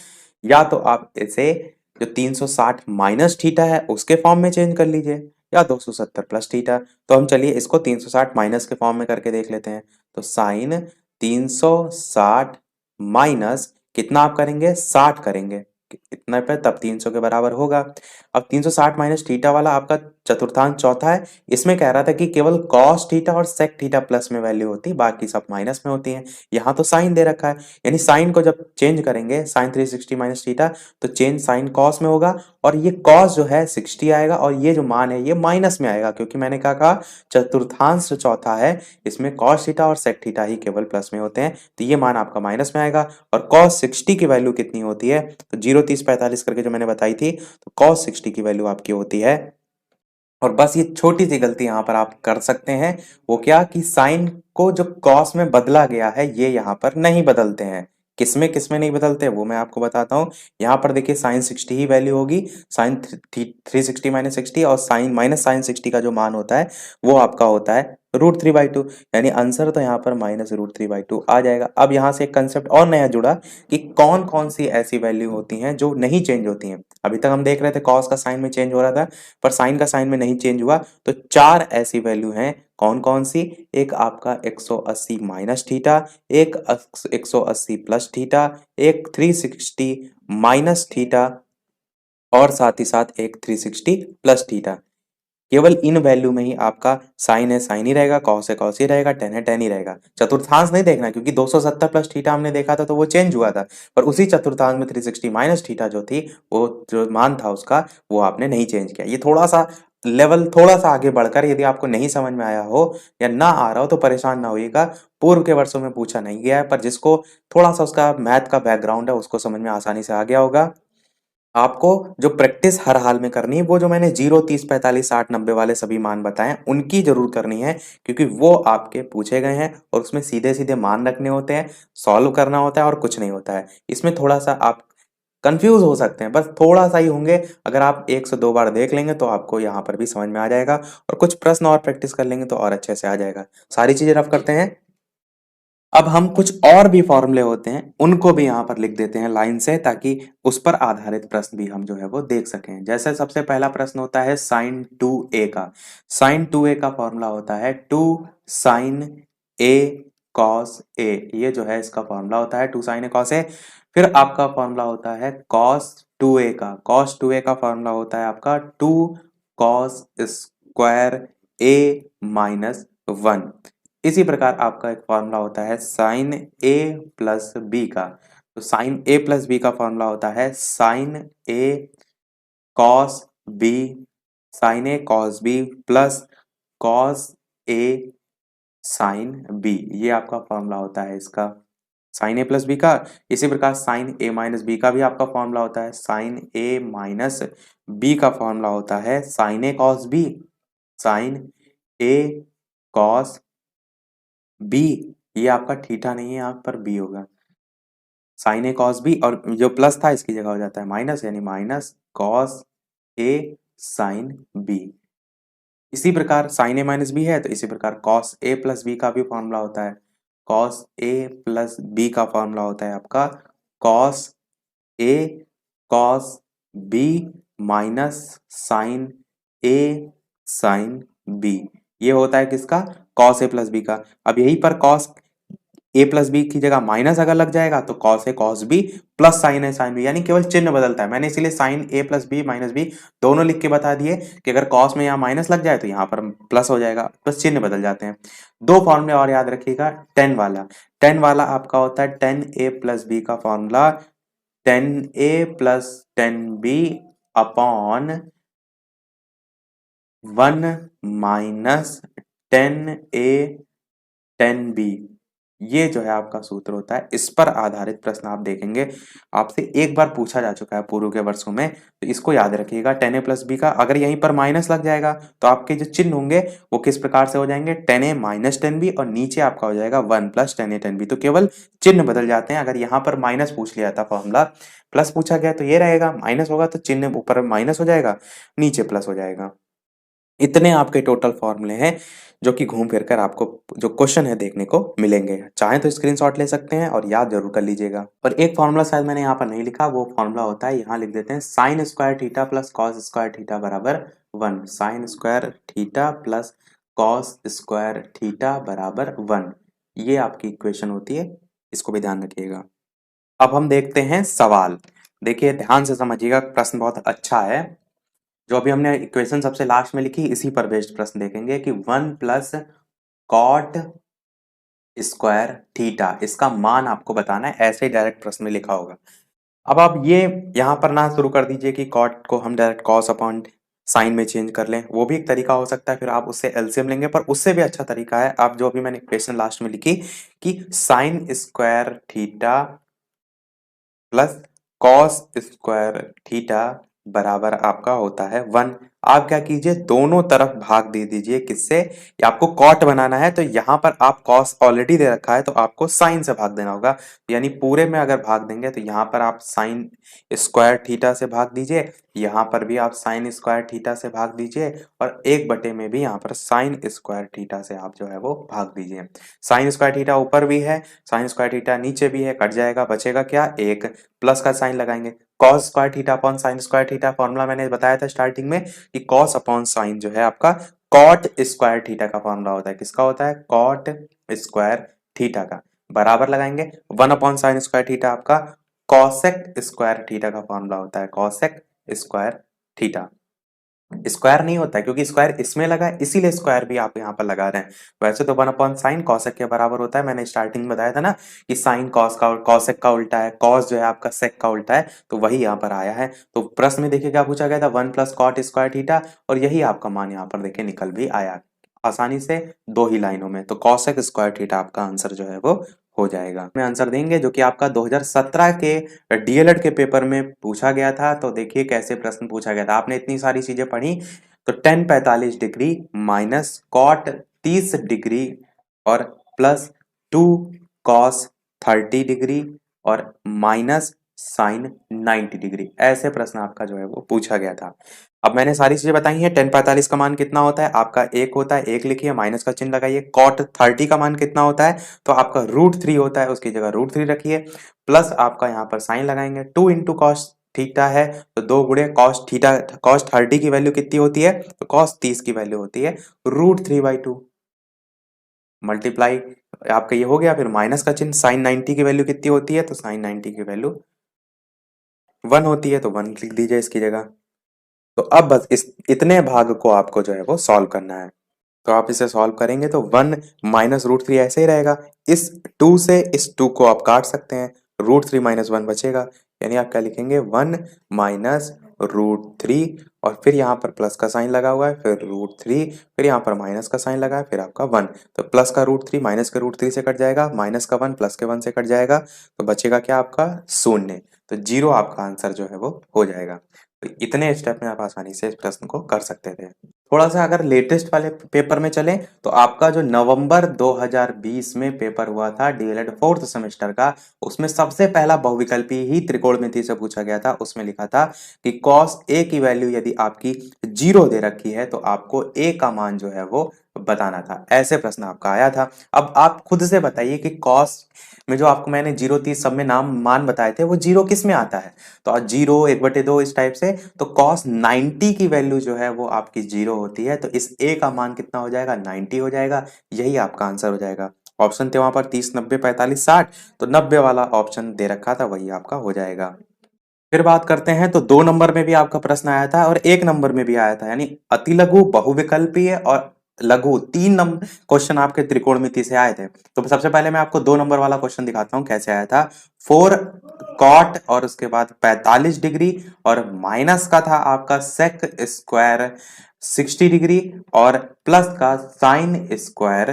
या तो आप इसे जो 360 माइनस थीटा है उसके फॉर्म में चेंज कर लीजिए, या 270 प्लस थीटा। तो हम चलिए इसको 360 माइनस के फॉर्म में करके देख लेते हैं। तो साइन 360 माइनस कितना आप करेंगे? 60 करेंगे। इतना पे तब 300 के बराबर होगा। अब 360 माइनस थीटा वाला आपका चतुर्थांश चौथा है। इसमें कह रहा था कि केवल कॉस थीटा और सेक थीटा प्लस में वैल्यू होती है, बाकी सब माइनस में होती है। यहाँ तो साइन दे रखा है, यानी साइन को जब चेंज करेंगे साइन 360 माइनस थीटा, तो चेंज साइन कॉस में होगा। और ये कॉस जो है 60 आएगा और ये जो मान है ये माइनस में आएगा, क्योंकि मैंने क्या कहा? चतुर्थांश जो चौथा है इसमें कॉस थीटा और सेक थीटा ही केवल प्लस में होते हैं। तो ये मान आपका माइनस में आएगा। और कॉस 60 की वैल्यू कितनी होती है? तो 0, 30, 45 करके जो मैंने बताई थी, तो कॉस 60 की वैल्यू आपकी होती है। और बस ये छोटी सी गलती यहाँ पर आप कर सकते हैं। वो क्या कि साइन को जो कॉस में बदला गया है ये यहाँ पर नहीं बदलते हैं। किसमें नहीं बदलते वो मैं आपको बताता हूँ। यहाँ पर देखिए साइन 60 ही वैल्यू होगी। साइन 360 माइनस 60 और साइन माइनस साइन 60 का जो मान होता है वो आपका होता है √3/2। यानी आंसर तो यहाँ पर -√3/2 आ जाएगा। अब यहाँ से एक कंसेप्ट और नया जुड़ा कि कौन कौन सी ऐसी वैल्यू होती हैं जो नहीं चेंज होती हैं। अभी तक हम देख रहे थे कॉस का साइन में चेंज हो रहा था, पर साइन का साइन में नहीं चेंज हुआ। तो 4 ऐसी वैल्यू हैं। कौन कौन सी? एक आपका 180 माइनस थीटा, एक 180 प्लस थीटा, एक 360 माइनस थीटा, और साथ ही साथ एक 360 प्लस थीटा। केवल इन वैल्यू में ही आपका साइन है साइन ही रहेगा, कॉस है कॉस ही रहेगा, टेन है टेन ही रहेगा। चतुर्थांश नहीं देखना, क्योंकि 270 प्लस थीटा हमने देखा था तो वो चेंज हुआ था। पर उसी चतुर्थांश में 360 माइनस थीटा जो थी, वो जो मान था उसका, वो आपने नहीं चेंज किया। ये थोड़ा सा लेवल थोड़ा सा आगे बढ़कर, यदि आपको नहीं समझ में आया हो या ना आ रहा हो तो परेशान ना होइएगा। पूर्व के वर्षों में पूछा नहीं गया है, पर जिसको थोड़ा सा उसका मैथ का बैकग्राउंड है उसको समझ में आसानी से आ गया होगा। आपको जो प्रैक्टिस हर हाल में करनी है, वो जो मैंने 0, 30, 45, 60, 90 वाले सभी मान बताए उनकी जरूर करनी है, क्योंकि वो आपके पूछे गए हैं और उसमें सीधे सीधे मान रखने होते हैं, सॉल्व करना होता है और कुछ नहीं होता है। इसमें थोड़ा सा आप कंफ्यूज हो सकते हैं, बस थोड़ा सा ही होंगे। अगर आप 1 से 2 बार देख लेंगे तो आपको यहाँ पर भी समझ में आ जाएगा, और कुछ प्रश्न और प्रैक्टिस कर लेंगे तो और अच्छे से आ जाएगा। सारी चीजें रफ करते हैं। अब हम कुछ और भी फॉर्मूले होते हैं उनको भी यहाँ पर लिख देते हैं लाइन से, ताकि उस पर आधारित प्रश्न भी हम जो है वो देख सकें। जैसे सबसे पहला प्रश्न होता है साइन 2a का। साइन 2a का फॉर्मूला होता है 2 साइन a कॉस a। ये जो है इसका फॉर्मूला होता है 2 साइन a कॉस a। फिर आपका फॉर्मूला होता है कॉस 2a का। कॉस 2a का फॉर्मूला होता है आपका 2 कॉस स्क्वायर a माइनस 1। इसी प्रकार आपका एक फॉर्मूला होता है साइन ए प्लस बी का। तो साइन ए प्लस बी का फॉर्मूला होता है sign A cos B, sign A cos B plus cos A sine B. ये आपका फॉर्मूला होता है इसका, साइन ए प्लस बी का। इसी प्रकार साइन ए माइनस बी का भी आपका फॉर्मूला होता है। साइन ए माइनस बी का फॉर्मूला होता है साइन ए कॉस बी, साइन ए कॉस बी। ये आपका थीटा नहीं है, यहाँ पर बी होगा। साइन ए कॉस बी, और जो प्लस था इसकी जगह हो जाता है माइनस, यानी minus cos A sine B. इसी प्रकार साइन ए माइनस बी है तो इसी प्रकार कॉस ए प्लस बी का भी फॉर्मूला होता है। कॉस ए प्लस बी का फॉर्मूला होता है आपका cos A cos B minus sign A sine B. ये होता है किसका? कॉस ए प्लस बी का। अब यहीं पर कॉस ए प्लस बी की जगह माइनस अगर लग जाएगा तो cos A cos B plus sign A sine B, यानी केवल चिन्ह बदलता है। मैंने इसीलिए साइन ए प्लस बी माइनस बी दोनों लिख के बता दिए कि अगर कॉस में यहाँ माइनस लग जाए तो यहाँ पर प्लस हो जाएगा, बस चिन्ह बदल जाते हैं। दो फॉर्मूले और याद रखिएगा। टेन वाला, टेन वाला आपका होता है टेन ए प्लस बी का formula tan A plus tan B upon one minus tan A tan B, ये जो है आपका सूत्र होता है। इस पर आधारित प्रश्न आप देखेंगे, आपसे एक बार पूछा जा चुका है पूर्व के वर्षों में, तो इसको याद रखिएगा। टेन ए प्लस बी का अगर यहीं पर माइनस लग जाएगा तो आपके जो चिन्ह होंगे वो किस प्रकार से हो जाएंगे, टेन ए माइनस टेन बी, और नीचे आपका हो जाएगा one plus ten A tan B. तो केवल चिन्ह बदल जाते हैं। अगर यहाँ पर माइनस पूछ लिया था फॉर्मूला, प्लस पूछा गया तो ये रहेगा, माइनस होगा तो चिन्ह ऊपर माइनस हो जाएगा, नीचे प्लस हो जाएगा। इतने आपके टोटल फॉर्मूले हैं जो कि घूम फिर कर आपको जो क्वेश्चन है देखने को मिलेंगे। चाहे तो स्क्रीनशॉट ले सकते हैं और याद जरूर कर लीजिएगा। और एक फॉर्मूला शायद मैंने यहाँ पर नहीं लिखा, वो फॉर्मूला होता है, यहाँ लिख देते हैं sine square theta plus cos square theta बराबर one. Sine square theta plus cos square theta बराबर वन, ये आपकी इक्वेशन होती है, इसको भी ध्यान रखिएगा। अब हम देखते हैं सवाल। देखिए ध्यान से समझिएगा, प्रश्न बहुत अच्छा है। जो अभी हमने इक्वेशन सबसे लास्ट में लिखी, इसी पर बेस्ड प्रश्न देखेंगे कि one plus cot square theta, इसका मान आपको बताना है। ऐसे ही डायरेक्ट प्रश्न में लिखा होगा। अब आप ये यहाँ पर ना शुरू कर दीजिए कि कॉट को हम डायरेक्ट कॉस अपॉन साइन में चेंज कर लें, वो भी एक तरीका हो सकता है, फिर आप उससे एलसीएम लेंगे। पर उससे भी अच्छा तरीका है, आप जो अभी मैंने इक्वेशन लास्ट में लिखी कि sign square theta plus cos square theta बराबर आपका होता है वन। आप क्या कीजिए, दोनों तरफ भाग दे दीजिए। किससे? ये आपको कॉट बनाना है तो यहाँ पर आप कॉस ऑलरेडी दे रखा है तो आपको साइन से भाग देना होगा। यानी पूरे में अगर भाग देंगे तो यहाँ पर आप साइन स्क्वायर थीटा से भाग दीजिए, यहाँ पर भी आप साइन स्क्वायर थीटा से भाग दीजिए, और एक बटे में भी यहाँ पर साइन स्क्वायर थीटा से आप जो है वो भाग दीजिए। साइन स्क्वायर थीटा ऊपर भी है, साइन स्क्वायर थीटा नीचे भी है, कट जाएगा, बचेगा क्या, एक प्लस का साइन लगाएंगे। Cos square theta upon sine square theta, formula मैंने बताया था स्टार्टिंग में कि कॉस अपॉन साइन जो है आपका कॉट स्क्वायर थीटा का फॉर्मूला होता है। किसका होता है? कॉट स्क्वायर थीटा का। बराबर लगाएंगे, one upon sine square theta आपका कॉसेक स्क्वायर थीटा का फॉर्मूला होता है। कॉसेक स्क्वायर थीटा, स्क्वायर नहीं होता है क्योंकि स्क्वायर इसमें लगा है, इसीलिए स्क्वायर भी आप यहाँ पर लगा रहे हैं। वैसे तो वन अपॉन साइन कॉसेक के बराबर होता है। मैंने स्टार्टिंग में बताया था ना कि साइन कॉस का कॉसेक का उल्टा है, कॉस जो है आपका सेक का उल्टा है, तो वही यहाँ पर आया है। तो प्रश्न में देखिए क्या पूछा गया था, one plus cot square theta, और यही आपका मान यहाँ पर देखिए निकल भी आया आसानी से, दो ही लाइनों में। तो कॉसेक स्क्वायर थीटा आपका आंसर जो है वो हो जाएगा। में आंसर देंगे जो कि आपका 2017 के डीएलएड के पेपर में पूछा गया था। तो देखिए कैसे प्रश्न पूछा गया था। आपने इतनी सारी चीजें पढ़ी, तो tan 45 degree minus cot 30 degree और प्लस टू कॉस 30 डिग्री और माइनस साइन 90 डिग्री, ऐसे प्रश्न आपका जो है वो पूछा गया था। अब मैंने सारी चीजें बताई हैं। टेन 45 का मान कितना होता है आपका, एक होता है, एक लिखिए, माइनस का चिन्ह लगाइए। कॉट 30 का मान कितना होता है, तो आपका √3 होता है, उसकी जगह √3 रखिए। प्लस आपका यहाँ पर साइन लगाएंगे, 2 इंटू कॉस थीटा है तो 2 गुणे कॉस थीटा, कॉस 30 की वैल्यू कितनी होती है, तो कॉस 30 की वैल्यू होती है √3/2 मल्टीप्लाई आपका ये हो गया। फिर माइनस का चिन्ह, साइन 90 की वैल्यू कितनी होती है, तो साइन 90 की वैल्यू 1 होती है, तो 1 लिख दीजिए इसकी जगह। तो अब बस इस इतने भाग को आपको जो है वो सॉल्व करना है। तो आप इसे सॉल्व करेंगे तो 1 माइनस √3 ऐसे ही रहेगा। इस 2 से इस 2 को आप काट सकते हैं, √3 माइनस 1 बचेगा। यानी आप क्या लिखेंगे, 1 माइनस √3, और फिर यहाँ पर प्लस का साइन लगा हुआ है, फिर √3, फिर यहाँ पर माइनस का साइन लगा है, फिर आपका 1। तो प्लस का √3 माइनस के √3 से कट जाएगा, माइनस का 1 प्लस के 1 से कट जाएगा, तो बचेगा क्या आपका, शून्य। तो 0 आपका आंसर जो है वो हो जाएगा। तो इतने स्टेप में आप आसानी से इस प्रश्न को कर सकते थे। थोड़ा सा अगर लेटेस्ट वाले पेपर में चलें तो आपका जो नवंबर 2020 में पेपर हुआ था डीएलएड फोर्थ सेमेस्टर का, उसमें सबसे पहला बहुविकल्पी ही त्रिकोणमिति से पूछा गया था। उसमें लिखा था कि कॉस ए की वैल्यू यदि आपकी 0 दे रखी है तो आपको ए का मान जो है वो बताना था। ऐसे प्रश्न आपका आया था। अब आप खुद से बताइए कि कॉस में जो आपको मैंने 0 30 सब में नाम मान बताए थे, वो 0 किस में आता है, तो 0 1/2 इस टाइप से। तो कॉस 90 की वैल्यू जो है वो आपकी 0 होती है, तो इस ए का मान कितना हो जाएगा, 90 हो जाएगा। यही आपका आंसर हो जाएगा। ऑप्शन थे वहां पर 30, 90, 45, 60, तो 90 वाला ऑप्शन दे रखा था, वही आपका हो जाएगा। फिर बात करते हैं तो 2 नंबर में भी आपका प्रश्न आया था और 1 नंबर में भी आया था, यानी अति लघु, बहुविकल्पीय और लघु, 3 नंबर क्वेश्चन आपके त्रिकोणमिति से आए थे। तो सबसे पहले मैं आपको 2 नंबर वाला क्वेश्चन दिखाता हूं कैसे आया था। 4 कॉट और उसके बाद 45 डिग्री और माइनस का था आपका सेक स्क्वायर 60 डिग्री और प्लस का साइन स्क्वायर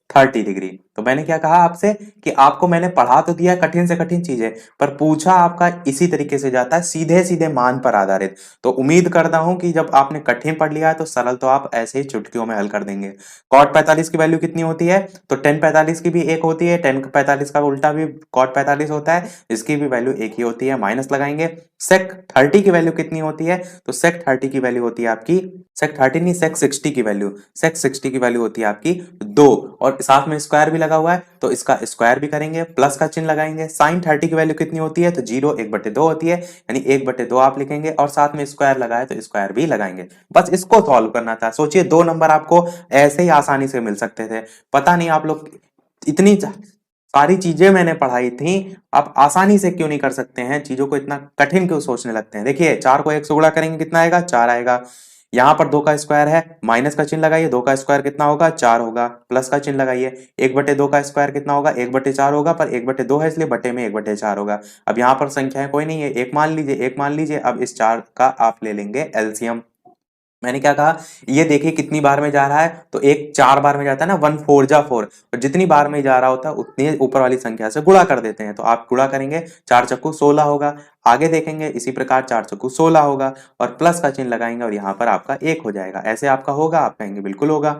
30 डिग्री। तो मैंने क्या कहा आपसे कि आपको मैंने पढ़ा तो दिया कठिन से कठिन चीजें, पर पूछा आपका इसी तरीके से जाता है, सीधे सीधे मान पर आधारित। तो उम्मीद करता हूं कि जब आपने कठिन पढ़ लिया है तो सरल तो आप ऐसे ही चुटकियों में हल कर देंगे। कॉट 45 की वैल्यू कितनी होती है? तो टेन 45 की भी एक होती है, टेन 45 का उल्टा भी कॉट 45 होता है, इसकी भी वैल्यू एक ही होती है, माइनस लगाएंगे। सेक 30 की वैल्यू कितनी होती है? तो सेक 30 की वैल्यू होती है आपकी, सेक 30 नहीं, सेक 60 की वैल्यू, सेक 60 की वैल्यू होती है आपकी 2, और साथ में स्क्वायर भी लगा हुआ है तो इसका स्क्वायर भी करेंगे, प्लस का चिन्ह लगाएंगे। साइन 30 की वैल्यू कितनी होती है? तो 0 1/2 होती है, यानी 1/2 आप लिखेंगे और साथ में स्क्वायर लगाए तो स्क्वायर भी लगाएंगे। बस इसको सॉल्व करना था। सोचिए 2 नंबर आपको ऐसे ही आसानी से मिल सकते थे। पता नहीं आप लोग इतनी सारी चीजें मैंने पढ़ाई थी, आप आसानी से क्यों नहीं कर सकते हैं? चीजों को इतना कठिन क्यों सोचने लगते हैं? देखिए 4 को 1 से गुणा करेंगे कितना आएगा? 4 आएगा। यहाँ पर 2 का स्क्वायर है, माइनस का चिन्ह लगाइए, 2 का स्क्वायर कितना होगा? 4 होगा, प्लस का चिन्ह लगाइए, 1/2 का स्क्वायर कितना होगा? 1/4 होगा, पर 1/2 है इसलिए बटे में 1/4 होगा। अब यहाँ पर संख्याएं कोई नहीं है, एक मान लीजिए, एक मान लीजिए। अब इस 4 का आप ले लेंगे एलसीएम। मैंने क्या कहा, ये देखिए कितनी बार में जा रहा है? तो एक 4 बार में जाता है ना, 1 4 जा 4, और जितनी बार में जा रहा होता है उतनी ऊपर वाली संख्या से गुणा कर देते हैं। तो आप गुणा करेंगे, 4 चक्कू 16 होगा। आगे देखेंगे इसी प्रकार 4 चक्कू 16 होगा और प्लस का चिन्ह लगाएंगे और यहाँ पर आपका 1 हो जाएगा। ऐसे आपका होगा? आप कहेंगे बिल्कुल होगा।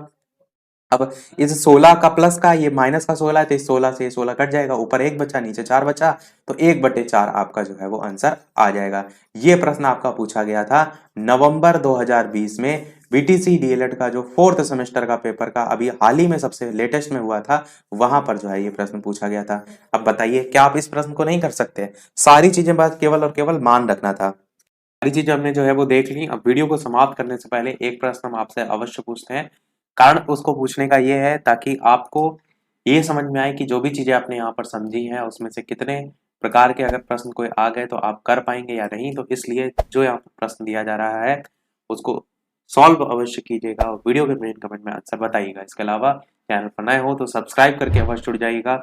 अब इस 16 का प्लस का, ये माइनस का 16 है, तो इस 16 से 16 कट जाएगा, ऊपर 1 बचा, नीचे 4 बचा, तो 1/4 आपका जो है वो आंसर आ जाएगा। ये प्रश्न आपका पूछा गया था नवंबर 2020 में, बीटीसी डीएलएड का जो 4th सेमेस्टर का पेपर का अभी हाल ही में सबसे लेटेस्ट में हुआ था, वहां पर जो है ये प्रश्न पूछा गया था। अब बताइए क्या आप इस प्रश्न को नहीं कर सकते? सारी चीजें बस केवल और केवल मान रखना था। सारी चीजें हमने जो है वो देख ली। अब वीडियो को समाप्त करने से पहले एक प्रश्न हम आपसे अवश्य पूछते हैं। कारण उसको पूछने का ये है ताकि आपको ये समझ में आए कि जो भी चीजें आपने यहाँ पर समझी हैं उसमें से कितने प्रकार के अगर प्रश्न कोई आ गए तो आप कर पाएंगे या नहीं। तो इसलिए जो यहाँ पर प्रश्न दिया जा रहा है उसको सॉल्व अवश्य कीजिएगा और वीडियो के मेन कमेंट में आंसर बताइएगा। इसके अलावा चैनल पर नए हो तो सब्सक्राइब करके अवश्य जुड़ जाइएगा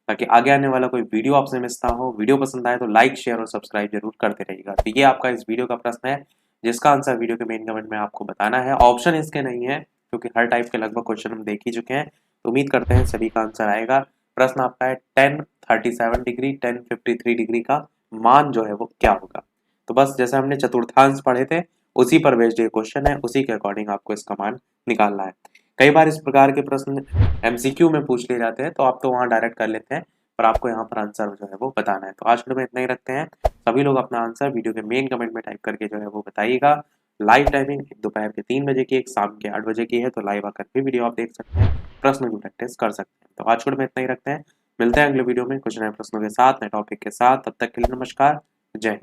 ताकि आगे आने वाला कोई वीडियो आपसे मिस ना हो। वीडियो पसंद आए तो लाइक शेयर और सब्सक्राइब जरूर करते रहिएगा। तो ये आपका इस वीडियो का प्रश्न है जिसका आंसर वीडियो के मेन कमेंट में आपको बताना है। ऑप्शन इसके नहीं है क्योंकि हर टाइप के लगभग क्वेश्चन हम देख ही चुके हैं। तो उम्मीद करते हैं सभी का आंसर आएगा। प्रश्न आपका है 1037 डिग्री 1053 डिग्री का मान जो है वो क्या होगा। तो बस जैसे हमने चतुर्थांश पढ़े थे उसी पर बेस्ड ये क्वेश्चन है, उसी के अकॉर्डिंग आपको इसका मान निकालना है। कई बार इस प्रकार के प्रश्न एमसीक्यू में पूछ लिए जाते हैं तो आप तो वहाँ डायरेक्ट कर लेते हैं, पर आपको यहाँ पर आंसर जो है वो बताना है। तो आज के में इतना ही रखते हैं। सभी लोग अपना आंसर वीडियो के मेन कमेंट में टाइप करके जो है वो बताइएगा। लाइव टाइमिंग दोपहर के 3 बजे की, एक शाम के 8 बजे की है, तो लाइव आकर भी वीडियो आप देख सकते हैं, प्रश्न भी प्रैक्टिस कर सकते हैं। तो आज के में इतना ही रखते हैं। मिलते हैं अगले वीडियो में कुछ नए प्रश्नों के साथ, नए टॉपिक के साथ। तब तक के लिए नमस्कार, जय हिंद।